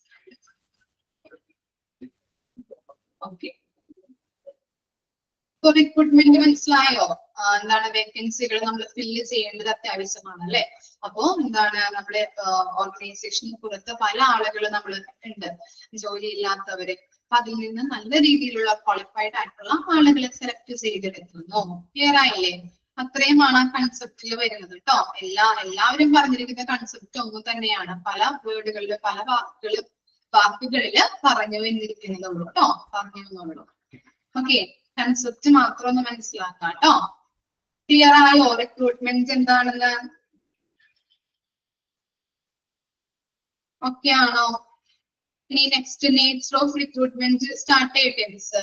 ഓക്കെ, ഇപ്പൊ റിക്രൂട്ട്മെന്റ് മനസ്സിലായോ? എന്താണ് വേക്കൻസികൾ നമ്മൾ ഫില്ല് ചെയ്യേണ്ടത് അത്യാവശ്യമാണ് അല്ലെ. അപ്പോ എന്താണ് നമ്മുടെ ഓർഗനൈസേഷന് പുറത്ത് പല ആളുകൾ നമ്മൾ ഉണ്ട്, ജോലിയില്ലാത്തവര്. അപ്പൊ അതിൽ നിന്ന് നല്ല രീതിയിലുള്ള ക്വാളിഫൈഡ് ആയിട്ടുള്ള ആളുകളെ സെലക്ട് ചെയ്തെടുക്കുന്നു. ക്ലിയർ ആയില്ലേ? അത്രയുമാണ് ആ കൺസെപ്റ്റിൽ വരുന്നത് കേട്ടോ. എല്ലാവരും പറഞ്ഞിരിക്കുന്ന കൺസെപ്റ്റ് ഒന്നു തന്നെയാണ്. പല വേർഡുകളിൽ പല വാക്കുകളില് പറഞ്ഞു വന്നിരിക്കുന്നതുള്ളൂ കേട്ടോ. പറഞ്ഞു. ഓക്കെ, കൺസെപ്റ്റ് മാത്രം ഒന്ന് മനസ്സിലാക്കാം കേട്ടോ. ക്ലിയർ ആയോ റിക്രൂട്ട്മെന്റ് എന്താണെന്ന്? ഓക്കെ ആണോ? ഇനി next nature of recruitment start ചെയ്യട്ടെ മിസ്?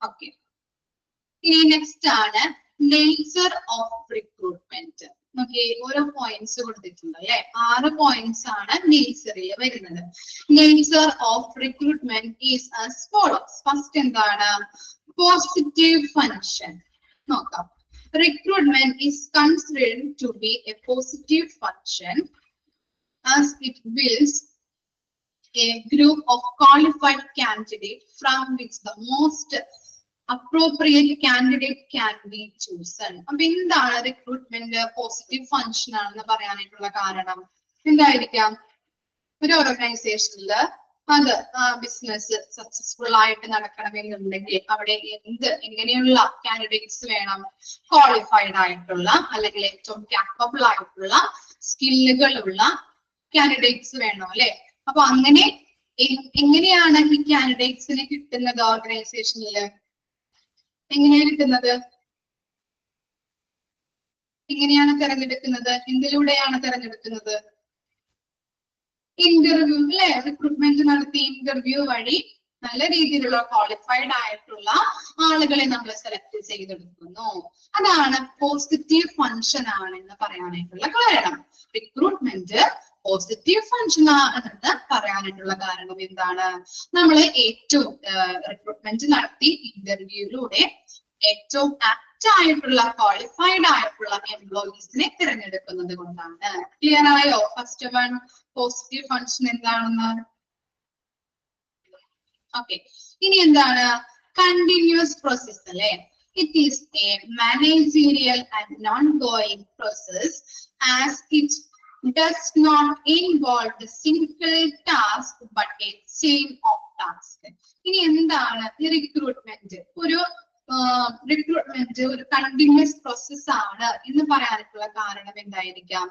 ഓക്കെ, ഇനി നെക്സ്റ്റ് ആണ് നേച്ചർ ഓഫ് റിക്രൂട്ട്മെന്റ്. ഓക്കെ, ഓരോ പോയിന്റ്സ് കൊടുത്തിട്ടുണ്ട് അല്ലെ. 6 പോയിന്റ്സ് ആണ് നേച്ചറിൽ വരുന്നത്. Nature of recruitment is as follows. First എന്താണ്? Positive function. നോക്കാം. recruitment is considered to be a positive function as it builds a group of qualified candidates from which the most appropriate candidate can be chosen. അപ്പൊ എന്താണ് recruitment positive function ആണെന്ന് പറയാനായിട്ടുള്ള കാരണം? എന്തായിരിക്കാം? ഒരു ഓർഗനൈസേഷനിൽ അത് ബിസിനസ് സക്സസ്ഫുൾ ആയിട്ട് നടക്കണമെന്നുണ്ടെങ്കിൽ അവിടെ എങ്ങനെയുള്ള കാൻഡിഡേറ്റ്സ് വേണം? ക്വാളിഫൈഡ് ആയിട്ടുള്ള അല്ലെങ്കിൽ ഏറ്റവും കാപ്പബിൾ ആയിട്ടുള്ള സ്കില്ലുകളുള്ള കാൻഡിഡേറ്റ്സ് വേണം അല്ലെ? അപ്പൊ അങ്ങനെ എങ്ങനെയാണ് ഈ കാൻഡിഡേറ്റ്സിനെ കിട്ടുന്നത്? ഓർഗനൈസേഷനില് എങ്ങനെയാണ് കിട്ടുന്നത്? എങ്ങനെയാണ് തെരഞ്ഞെടുക്കുന്നത്? എന്തിലൂടെയാണ് തെരഞ്ഞെടുക്കുന്നത്? ഇന്റർവ്യൂ അല്ലെ? റിക്രൂട്ട്മെന്റ് നടത്തി ഇന്റർവ്യൂ വഴി നല്ല രീതിയിലുള്ള ക്വാളിഫൈഡ് ആയിട്ടുള്ള ആളുകളെ നമ്മൾ സെലക്ട് ചെയ്തെടുക്കുന്നു. അതാണ് പോസിറ്റീവ് ഫംഗ്ഷൻ ആണെന്ന് പറയാനായിട്ടുള്ള കാരണം. റിക്രൂട്ട്മെന്റ് പോസിറ്റീവ് ഫംഗ്ഷൻ ആണെന്ന് പറയാനായിട്ടുള്ള കാരണം എന്താണ്? നമ്മൾ ഏറ്റവും റിക്രൂട്ട്മെന്റ് നടത്തി ഇന്റർവ്യൂയിലൂടെ ഏറ്റവും ആപ്റ്റ് ആയിട്ടുള്ള ക്വാളിഫൈഡ് ആയിട്ടുള്ള എംപ്ലോയീസിനെ തിരഞ്ഞെടുക്കുന്നത് കൊണ്ടാണ്. ക്ലിയർ ആയോ? ഫസ്റ്റ് വൺ പോസിറ്റീവ് ഫംഗ്ഷൻ എന്താണെന്ന്? ഓക്കെ, ഇനി എന്താണ് കണ്ടിന്യൂസ് പ്രോസസ് അല്ലെ? It is a managerial and ongoing process as it does not involve the single task but a chain of tasks. ഇനി എന്താണ് ഈ റിക്രൂട്ട്മെന്റ്? ഒരു റിക്രൂട്ട്മെന്റ് ഒരു കണ്ടിന്യൂസ് പ്രോസസ് ആണ് എന്ന് പറയാനുള്ള കാരണം എന്തായിരിക്കാം?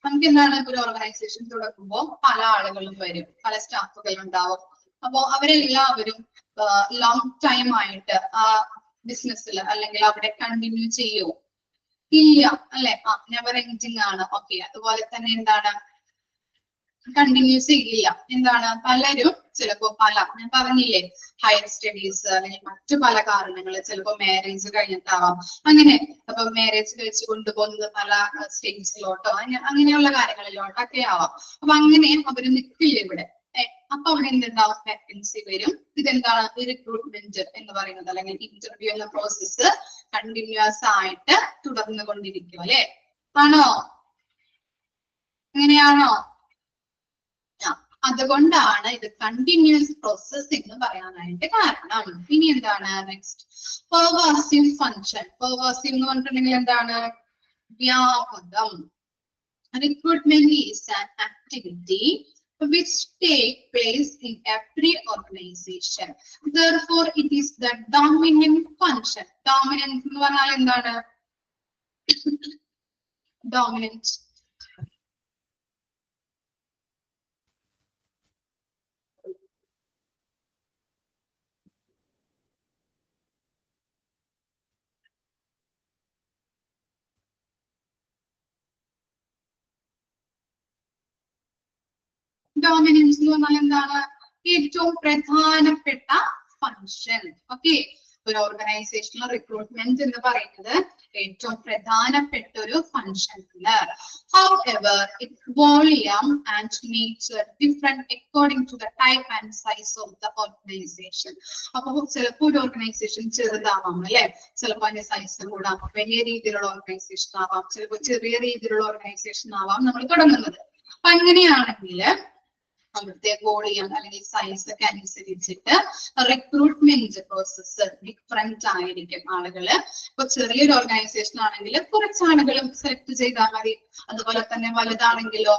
നമുക്ക് എന്താണ്, ഒരു ഓർഗനൈസേഷൻ തുടങ്ങുമ്പോൾ പല ആളുകളും വരും, പല സ്റ്റാഫുകൾ ഉണ്ടാവും. അപ്പോ അവരെല്ലാവരും ലോങ് ടൈം ആയിട്ട് ആ ബിസിനസ്സിൽ അല്ലെങ്കിൽ അവിടെ കണ്ടിന്യൂ ചെയ്യൂ? ഇല്ല അല്ലെ? നെവർ എൻഡിങ് ആണ്. ഓക്കെ, അതുപോലെ തന്നെ എന്താണ്, കണ്ടിന്യൂസ് ചെയ്യില്ല. എന്താണ്, പലരും ചിലപ്പോ ഞാൻ പറഞ്ഞില്ലേ, ഹയർ സ്റ്റഡീസ് അല്ലെങ്കിൽ മറ്റു പല കാരണങ്ങൾ, ചിലപ്പോ മാരേജ് കഴിഞ്ഞിട്ടാവാം. അങ്ങനെ അപ്പൊ മാരേജ് കഴിച്ച് കൊണ്ടുപോകുന്നത് പല സ്റ്റേറ്റ്സിലോട്ടോ അങ്ങനെയുള്ള കാര്യങ്ങളിലോട്ടൊക്കെ ആവാം. അപ്പൊ അങ്ങനെ അവര് നിൽക്കില്ല ഇവിടെ. അപ്പൊ അവിടെ എന്തുണ്ടാവും? വേക്കൻസി വരും. ഇതെന്താണ് റിക്രൂട്ട്മെന്റ് എന്ന് പറയുന്നത്, അല്ലെങ്കിൽ ഇന്റർവ്യൂ എന്ന പ്രോസസ്സ് കണ്ടിന്യൂസ് ആയിട്ട് തുടർന്നു കൊണ്ടിരിക്കും അല്ലെ? ആണോ? അങ്ങനെയാണോ? അതുകൊണ്ടാണ് ഇത് കണ്ടിന്യൂസ് പ്രോസസ് എന്ന് പറയാനായിട്ട് കാരണം. ഇനി എന്താണ് നെക്സ്റ്റ്? Pervasive function. പെർവേസീവ് എന്ന് പറഞ്ഞിട്ടുണ്ടെങ്കിൽ എന്താണ്? വ്യാപകം. Recruitment is an activity which take place in every organization. Therefore, it is the dominant function. Dominant എന്ന് പറഞ്ഞാൽ എന്താണ്? Dominant. ഡോമിനൻസ് എന്ന് പറഞ്ഞാൽ എന്താണ്? ഏറ്റവും പ്രധാനപ്പെട്ട ഫംഗ്ഷൻ. ഓക്കെ, ഒരു ഓർഗനൈസേഷണൽ റിക്രൂട്ട്മെന്റ് എന്ന് പറയുന്നത് ഏറ്റവും പ്രധാനപ്പെട്ട ഒരു function. However, its volume and nature different according to the type and size of the organization. അപ്പൊ ചിലപ്പോൾ ഒരു ഓർഗനൈസേഷൻ ചെറുതാവാം അല്ലെ? ചിലപ്പോൾ അതിന്റെ സൈസ് കൂടാം. വലിയ രീതിയിലുള്ള ഓർഗനൈസേഷൻ ആവാം, ചിലപ്പോൾ ചെറിയ രീതിയിലുള്ള ഓർഗനൈസേഷൻ ആവാം നമ്മൾ തുടങ്ങുന്നത്. അപ്പൊ അങ്ങനെയാണെങ്കിൽ അവിടുത്തെ വോളിയം അല്ലെങ്കിൽ സൈസ് ഒക്കെ അനുസരിച്ചിട്ട് റിക്രൂട്ട്മെന്റ് പ്രോസസ്സ് ഡിഫറെന്റ് ആയിരിക്കും. ആളുകള് ഇപ്പൊ ചെറിയൊരു ഓർഗനൈസേഷൻ ആണെങ്കിൽ കുറച്ച് ആളുകളും സെലക്ട് ചെയ്താൽ മതി. അതുപോലെ തന്നെ വലുതാണെങ്കിലോ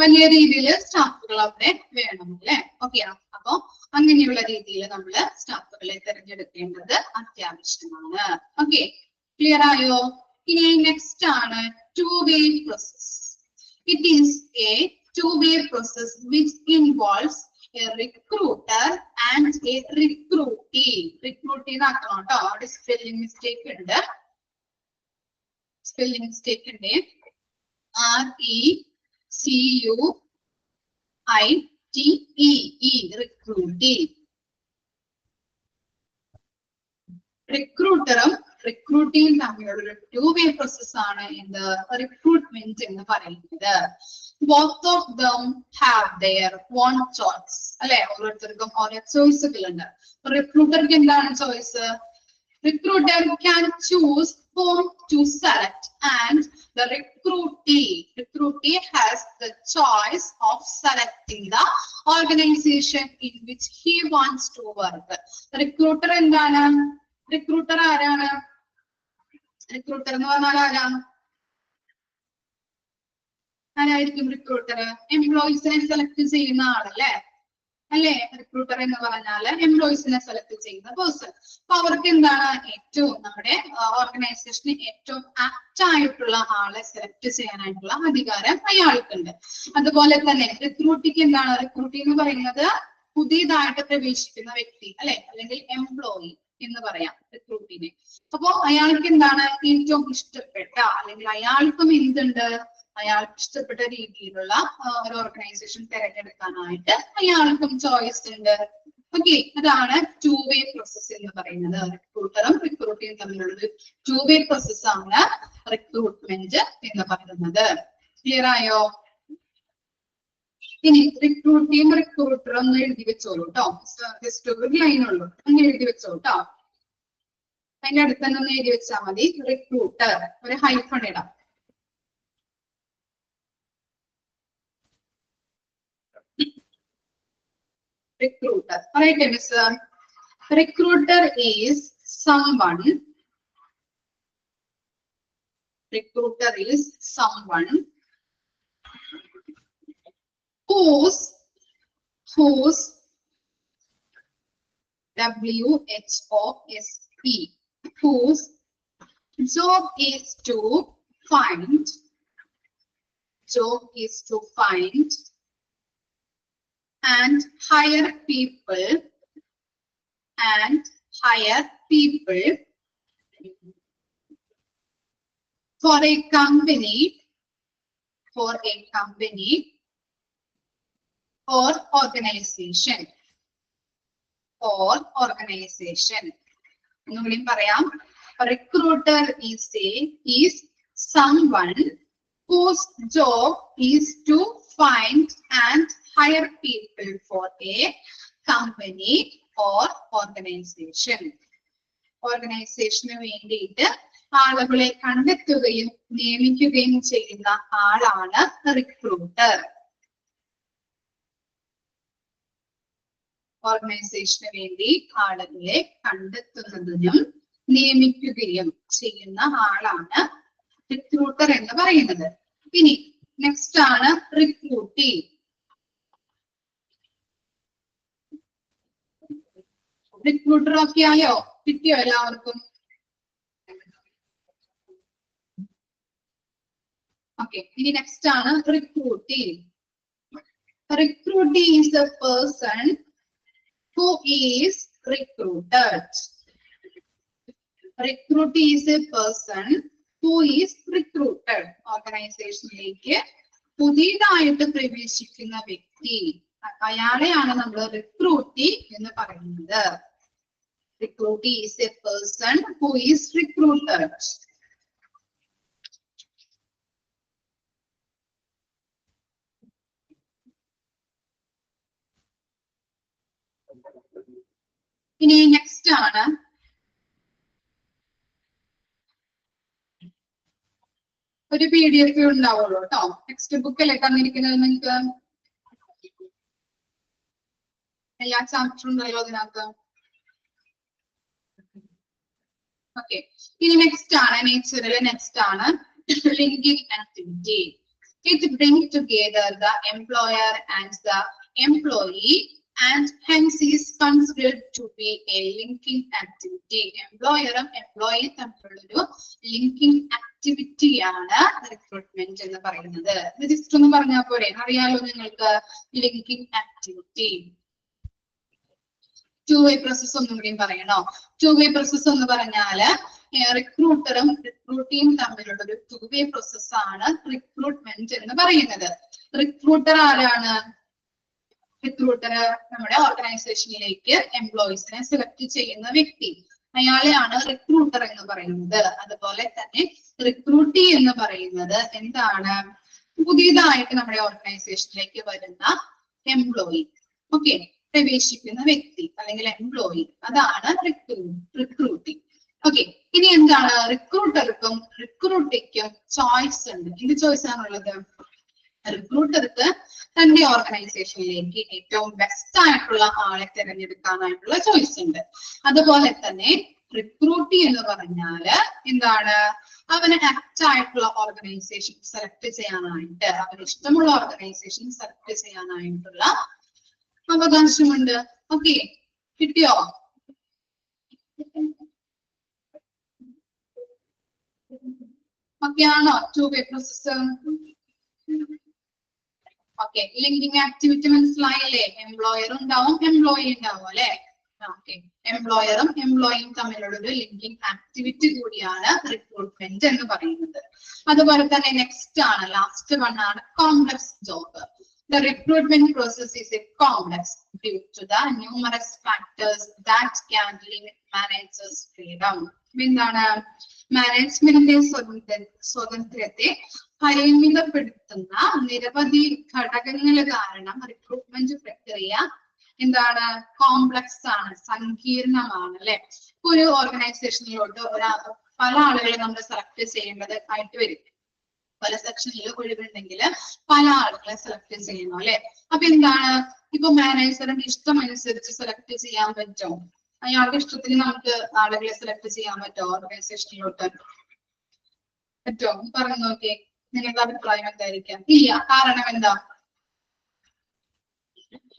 വലിയ രീതിയിൽ സ്റ്റാഫുകൾ അവിടെ വേണം അല്ലെ? ഓക്കെ, അപ്പൊ അങ്ങനെയുള്ള രീതിയിൽ നമ്മള് സ്റ്റാഫുകളെ തിരഞ്ഞെടുക്കേണ്ടത് അത്യാവശ്യമാണ്. ഓക്കെ, ക്ലിയർ ആയോ? ഇനി നെക്സ്റ്റ് ആണ് two-way process. It is a two-way process which involves a recruiter and a recruitee. Recruitee എന്നാക്കണം കേട്ടോ, അവിടെ സ്പെല്ലിംഗ് മിസ്റ്റേക്ക് ഉണ്ട്. RECUITEE, recruitee. റിക്രൂട്ടറും റിക്രൂട്ടിയും തമ്മിലുള്ള ഒരു ടു വേ പ്രോസസ് ആണ് എന്ത് റിക്രൂട്ട്മെന്റ് എന്ന് പറയുന്നത്. Both of them have their own choice അല്ലെ, ഓരോരുത്തർക്കും ഓരോ ചോയ്സുകൾ ഉണ്ട്. റിക്രൂട്ടർക്ക് എന്താണ് choice? Recruiter can choose whom to select and the recruitee has the choice of selecting the organization in which he wants to work. Recruiter എന്താണ്? Recruiter ആരാണ്? Recruiter എന്ന് പറഞ്ഞാൽ ആരാണ്? ആരായിരിക്കും റിക്രൂട്ടർ? എംപ്ലോയീസിനെ സെലക്ട് ചെയ്യുന്ന ആളല്ലേ അല്ലെ? റിക്രൂട്ടർ എന്ന് പറഞ്ഞാല് എംപ്ലോയീസിനെ സെലക്ട് ചെയ്യുന്ന പേഴ്സൺ. അപ്പൊ അവർക്ക് എന്താണ് ഏറ്റവും നമ്മുടെ ഓർഗനൈസേഷന് ഏറ്റവും ആപ്റ്റ് ആയിട്ടുള്ള ആളെ സെലക്ട് ചെയ്യാനായിട്ടുള്ള അധികാരം അയാൾക്കുണ്ട്. അതുപോലെ തന്നെ റിക്രൂട്ടിക്ക് എന്താണ്? റിക്രൂട്ടി എന്ന് പറയുന്നത് പുതിയതായിട്ട് പ്രവേശിക്കുന്ന വ്യക്തി അല്ലെ, അല്ലെങ്കിൽ എംപ്ലോയി എന്ന് പറയാം റിക്രൂട്ടിനെ. അപ്പോ അയാൾക്ക് എന്താണ് ഏറ്റവും ഇഷ്ടപ്പെട്ട, അല്ലെങ്കിൽ അയാൾക്കും എന്തുണ്ട്, അയാൾക്ക് ഇഷ്ടപ്പെട്ട രീതിയിലുള്ള ഒരു ഓർഗനൈസേഷൻ തിരഞ്ഞെടുക്കാനായിട്ട് അയാൾക്കും ചോയ്സ് ഉണ്ട്. ഓക്കെ, അതാണ് ടു വേ പ്രോസസ് എന്ന് പറയുന്നത്. റിക്രൂട്ടറും റിക്രൂട്ടിയും തമ്മിലുള്ള ടു വേ പ്രോസസ് ആണ് റിക്രൂട്ട്മെന്റ് എന്ന് പറയുന്നത്. ക്ലിയർ ആയോ? ഇനി റിക്രൂട്ടിയും റിക്രൂട്ടറും ഒന്ന് എഴുതി വെച്ചോളൂ കേട്ടോ. ജസ്റ്റ് ഒരു ലൈനുള്ളൂ, ഒന്ന് എഴുതി വെച്ചോളൂ കേട്ടോ. അതിന്റെ അടുത്ത് തന്നെ ഒന്ന് എഴുതി വെച്ചാൽ മതി. റിക്രൂട്ടർ ഒരു ഹൈഫൺ ഇടാം. Recruiter. Alright, Miss. Recruiter is someone. Recruiter is someone whose WHOSP whose job is to find and hire people for a company or organization. ഒന്നുകൂടി പറയാം. Recruiter is someone whose job is to find and hire people for a company or organization. ഓർഗനൈസേഷന് വേണ്ടിയിട്ട് ആളുകളെ കണ്ടെത്തുകയും നിയമിക്കുകയും ചെയ്യുന്ന ആളാണ് recruiter. ഓർഗനൈസേഷന് വേണ്ടി ആളുകളെ കണ്ടെത്തുന്നതിനും നിയമിക്കുകയും ചെയ്യുന്ന ആളാണ് റിക്രൂട്ടർ എന്ന് പറയുന്നത്. ഇനി നെക്സ്റ്റ് ആണ് റിക്രൂട്ടി. റിക്രൂട്ടർ ഒക്കെ ആയോ? കിട്ടിയോ എല്ലാവർക്കും? ഓക്കെ, ഇനി നെക്സ്റ്റ് ആണ് recruitee. Recruitee is the person who is recruited. Recruitee is a person who is recruited. ഓർഗനൈസേഷനിലേക്ക് പുതിയതായിട്ട് പ്രവേശിക്കുന്ന വ്യക്തി, അയാളെയാണ് നമ്മൾ റിക്രൂട്ടി എന്ന് പറയുന്നത്. Recruitee is a person who is recruited. ഇനി നെക്സ്റ്റ് ആണ് ഒരു PDF ഉണ്ടാവുള്ളൂ കേട്ടോ. ടെക്സ്റ്റ് ബുക്കല്ലേ തന്നിരിക്കുന്നത് നിങ്ങൾക്ക്? എല്ലാ ചാപ്റ്ററും ഉണ്ടല്ലോ അതിനകത്ത്. ഓക്കെ, ഇനി നെക്സ്റ്റ് ആണ് നേച്ചറിൽ നെക്സ്റ്റ് ആണ് linking activity. It bring together the employer and the employee and hence is considered to be a linking activity. എംപ്ലോയറും എംപ്ലോയി തമ്മിലുള്ളൊരു ലിങ്കിങ് ആക്ടിവിറ്റി ആണ് റിക്രൂട്ട്മെന്റ് എന്ന് പറയുന്നത്. ഇത് ജസ്റ്റ് ഒന്ന് പറഞ്ഞാൽ പോരെ, അറിയാലോ നിങ്ങൾക്ക് linking activity. Two way process ഒന്നും കൂടിയും പറയണോ? ടു വേ പ്രോസസ് എന്ന് പറഞ്ഞാല് റിക്രൂട്ടറും റിക്രൂട്ടിയും തമ്മിലുള്ള ഒരു ടു വേ പ്രോസസ് ആണ് റിക്രൂട്ട്മെന്റ് എന്ന് പറയുന്നത്. റിക്രൂട്ടർ ആരാണ്? റിക്രൂട്ടർ നമ്മുടെ ഓർഗനൈസേഷനിലേക്ക് എംപ്ലോയീസിനെ സെലക്ട് ചെയ്യുന്ന വ്യക്തി. അയാളെയാണ് റിക്രൂട്ടർ എന്ന് പറയുന്നത്. അതുപോലെ തന്നെ റിക്രൂട്ടി എന്ന് പറയുന്നത് എന്താണ്? പുതിയതായിട്ട് നമ്മുടെ ഓർഗനൈസേഷനിലേക്ക് വരുന്ന എംപ്ലോയി. ഓക്കെ, പ്രവേശിക്കുന്ന വ്യക്തി അല്ലെങ്കിൽ എംപ്ലോയി, അതാണ് റിക്രൂട്ടി. ഓക്കെ, ഇനി എന്താണ്? റിക്രൂട്ടർക്കും റിക്രൂട്ടിക്കും ചോയ്സ് ഉണ്ട്. എന്ത് ചോയ്സ് ആണുള്ളത്? റിക്രൂട്ടർക്ക് തന്റെ ഓർഗനൈസേഷനിലേക്ക് ഏറ്റവും ബെസ്റ്റ് ആയിട്ടുള്ള ആളെ തിരഞ്ഞെടുക്കാനായിട്ടുള്ള ചോയ്സ് ഉണ്ട്. അതുപോലെ തന്നെ റിക്രൂട്ടി എന്ന് പറഞ്ഞാല് എന്താണ്? അവന് ആപ്റ്റ് ആയിട്ടുള്ള ഓർഗനൈസേഷൻ സെലക്ട് ചെയ്യാനായിട്ട്, അവന് ഇഷ്ടമുള്ള ഓർഗനൈസേഷൻ സെലക്ട് ചെയ്യാനായിട്ടുള്ള അവകാശമുണ്ട്. ഓക്കെ, കിട്ടിയോ? ഓക്കെ ആണോ? 2-way process. Okay, linking activity മനസ്സിലായല്ലേ? എംപ്ലോയർ ഉണ്ടാവും, എംപ്ലോയി ഉണ്ടാവും അല്ലെ? ഓക്കെ, എംപ്ലോയറും എംപ്ലോയിയും തമ്മിലുള്ള ഒരു ലിങ്കിങ് ആക്ടിവിറ്റി കൂടിയാണ് റിക്രൂട്ട്മെന്റ് എന്ന് പറയുന്നത്. അതുപോലെ തന്നെ നെക്സ്റ്റ് ആണ്, ലാസ്റ്റ് വൺ ആണ് complex job. The recruitment process is a complex due to the numerous factors that can limit managers' freedom. എന്താണ്? മാനേജ്മെന്റിന്റെ സ്വാതന്ത്ര്യത്തെ പരിമിതപ്പെടുത്തുന്ന നിരവധി ഘടകങ്ങൾ കാരണം റിക്രൂട്ട്മെന്റ് പ്രക്രിയ എന്താണ്? കോംപ്ലക്സ് ആണ്, സങ്കീർണമാണ് അല്ലെ? ഒരു ഓർഗനൈസേഷനിലോട്ട് പല ആളുകളെ നമ്മൾ സെലക്ട് ചെയ്യേണ്ടത് ആയിട്ട് വരും. പല സെക്ഷനിൽ ഒഴിവുണ്ടെങ്കിൽ പല ആളുകളെ സെലക്ട് ചെയ്യണം അല്ലെ? അപ്പൊ എന്താണ്? ഇപ്പൊ മാനേജറിന്റെ ഇഷ്ടം അനുസരിച്ച് സെലക്ട് ചെയ്യാൻ പറ്റുമോ? അയാളുടെ ഇഷ്ടത്തിന് നമുക്ക് ആളുകളെ സെലക്ട് ചെയ്യാൻ പറ്റുമോ ഓർഗനൈസേഷനിലോട്ട്? പറ്റുമോ? പറഞ്ഞു നോക്കിയേ, നിങ്ങളുടെ അഭിപ്രായം എന്തായിരിക്കാം? ഇല്ല. കാരണം എന്താ?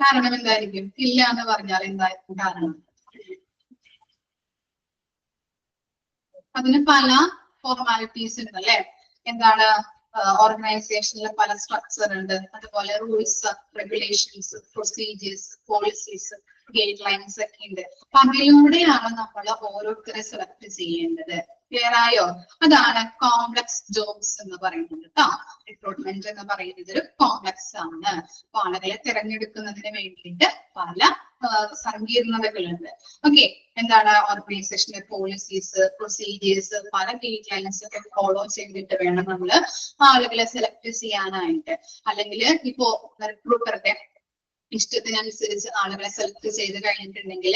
കാരണം എന്തായിരിക്കും? ഇല്ല എന്ന് പറഞ്ഞാൽ എന്തായിരിക്കും കാരണം? അതിന് പല ഫോർമാലിറ്റീസ് ഉണ്ട് അല്ലെ? എന്താണ്? ഓർഗനൈസേഷനിൽ പല സ്ട്രക്ചർ ഉണ്ട്. അതുപോലെ rules, regulations, procedures, policies, guide lines ഒക്കെ ഉണ്ട്. അപ്പൊ അതിലൂടെയാണ് നമ്മൾ ഓരോരുത്തരെ സെലക്ട് ചെയ്യേണ്ടത്. ക്ലിയർ ആയോ? അതാണ് കോംപ്ലക്സ് ജോബ്സ് എന്ന് പറയുന്നത് കേട്ടോ. റിക്രൂട്ട്മെന്റ് എന്ന് പറയുന്നത് ഒരു കോംപ്ലക്സ് ആണ്. അപ്പൊ ആളുകളെ തിരഞ്ഞെടുക്കുന്നതിന് വേണ്ടിയിട്ട് പല സങ്കീർണതകളുണ്ട്. ഓക്കെ, എന്താണ്? ഓർഗനൈസേഷന്റെ പോളിസീസ്, പ്രൊസീജിയേഴ്സ്, പല ഗൈഡ് ലൈൻസ് ഒക്കെ ഫോളോ ചെയ്തിട്ട് വേണം നമ്മൾ ആളുകളെ സെലക്ട് ചെയ്യാനായിട്ട്. അല്ലെങ്കിൽ ഇപ്പോ റിക്രൂട്ടറുടെ ഇഷ്ടത്തിനനുസരിച്ച് ആളുകളെ സെലക്ട് ചെയ്ത് കഴിഞ്ഞിട്ടുണ്ടെങ്കിൽ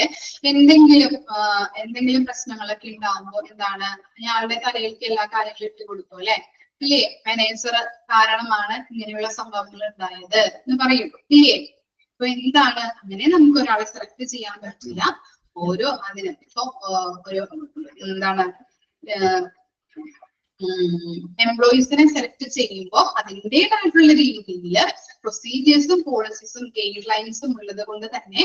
എന്തെങ്കിലും പ്രശ്നങ്ങളൊക്കെ ഉണ്ടാകുമ്പോൾ എന്താണ്? അയാളുടെ തലയിലേക്ക് എല്ലാ കാര്യങ്ങളും ഇട്ട് കൊടുക്കും അല്ലെ? ഇല്ലേ? മാനേജർ കാരണമാണ് ഇങ്ങനെയുള്ള സംഭവങ്ങൾ ഉണ്ടായത് എന്ന് പറയും, ഇല്ലേ? അപ്പൊ എന്താണ്? അങ്ങനെ നമുക്ക് ഒരാളെ സെലക്ട് ചെയ്യാൻ പറ്റില്ല. ഓരോ അതിന് ഇപ്പൊ ഒരു എന്താണ് എംപ്ലോയീസിനെ സെലക്ട് ചെയ്യുമ്പോൾ അതിൻ്റെതായിട്ടുള്ള രീതിയിൽ പ്രൊസീജിയേഴ്സും പോളിസീസും ഗൈഡ് ലൈൻസും ഉള്ളത് കൊണ്ട് തന്നെ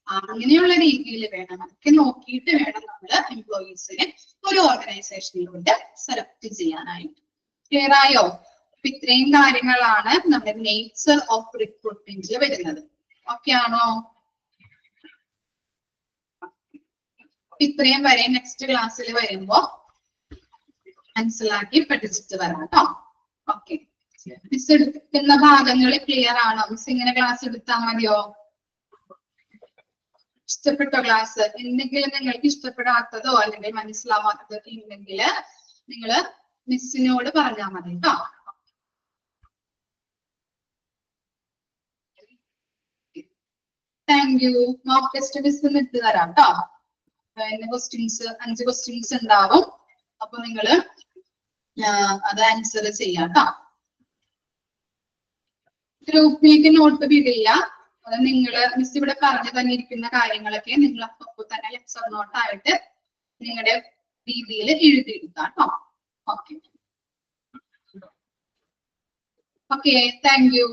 അങ്ങനെയുള്ള രീതിയിൽ വേണം, അതൊക്കെ നോക്കിയിട്ട് വേണം നമ്മൾ എംപ്ലോയീസിനെ ഒരു ഓർഗനൈസേഷനിലൂടെ സെലക്ട് ചെയ്യാനായിട്ട്. ക്ലിയർ ആയോ? അപ്പൊ ഇത്രയും കാര്യങ്ങളാണ് നമ്മുടെ നേച്ചർ ഓഫ് റിക്രൂട്ട്മെന്റിൽ വരുന്നത്. ഓക്കെ ആണോ? ഇത്രയും വരെ നെക്സ്റ്റ് ക്ലാസ്സിൽ വരുമ്പോ മനസ്സിലാക്കി പഠിച്ചിട്ട് വരാം കേട്ടോ. ഓക്കെ, മിസ് എടുക്കുന്ന ഭാഗങ്ങൾ ക്ലിയർ ആണോ? മിസ് ഇങ്ങനെ ക്ലാസ് എടുത്താൽ മതിയോ? ഇഷ്ടപ്പെട്ടോ ക്ലാസ്? എന്തെങ്കിലും നിങ്ങൾക്ക് ഇഷ്ടപ്പെടാത്തതോ അല്ലെങ്കിൽ മനസ്സിലാവാത്തതോ ഉണ്ടെങ്കിൽ നിങ്ങൾ മിസ്സിനോട് പറഞ്ഞാൽ മതി കേട്ടോ. Thank you. Mock test miss ഇട്ട് തരാം കേട്ടോ. ക്വസ്റ്റ്യൻസ് 5 ക്വസ്റ്റ്യൻസ് ഉണ്ടാവും. അപ്പൊ നിങ്ങള് അത് ആൻസർ ചെയ്യാം കേട്ടോ. ഗ്രൂപ്പിലേക്ക് നോട്ട് വിടില്ല. അത് നിങ്ങള് മിസ് ഇവിടെ പറഞ്ഞു തന്നിരിക്കുന്ന കാര്യങ്ങളൊക്കെ നിങ്ങൾ അപ്പൊ തന്നെ ലെക്ചർ നോട്ടായിട്ട് നിങ്ങളുടെ രീതിയിൽ എഴുതിയെടുക്കാം കേട്ടോ. Okay, thank you.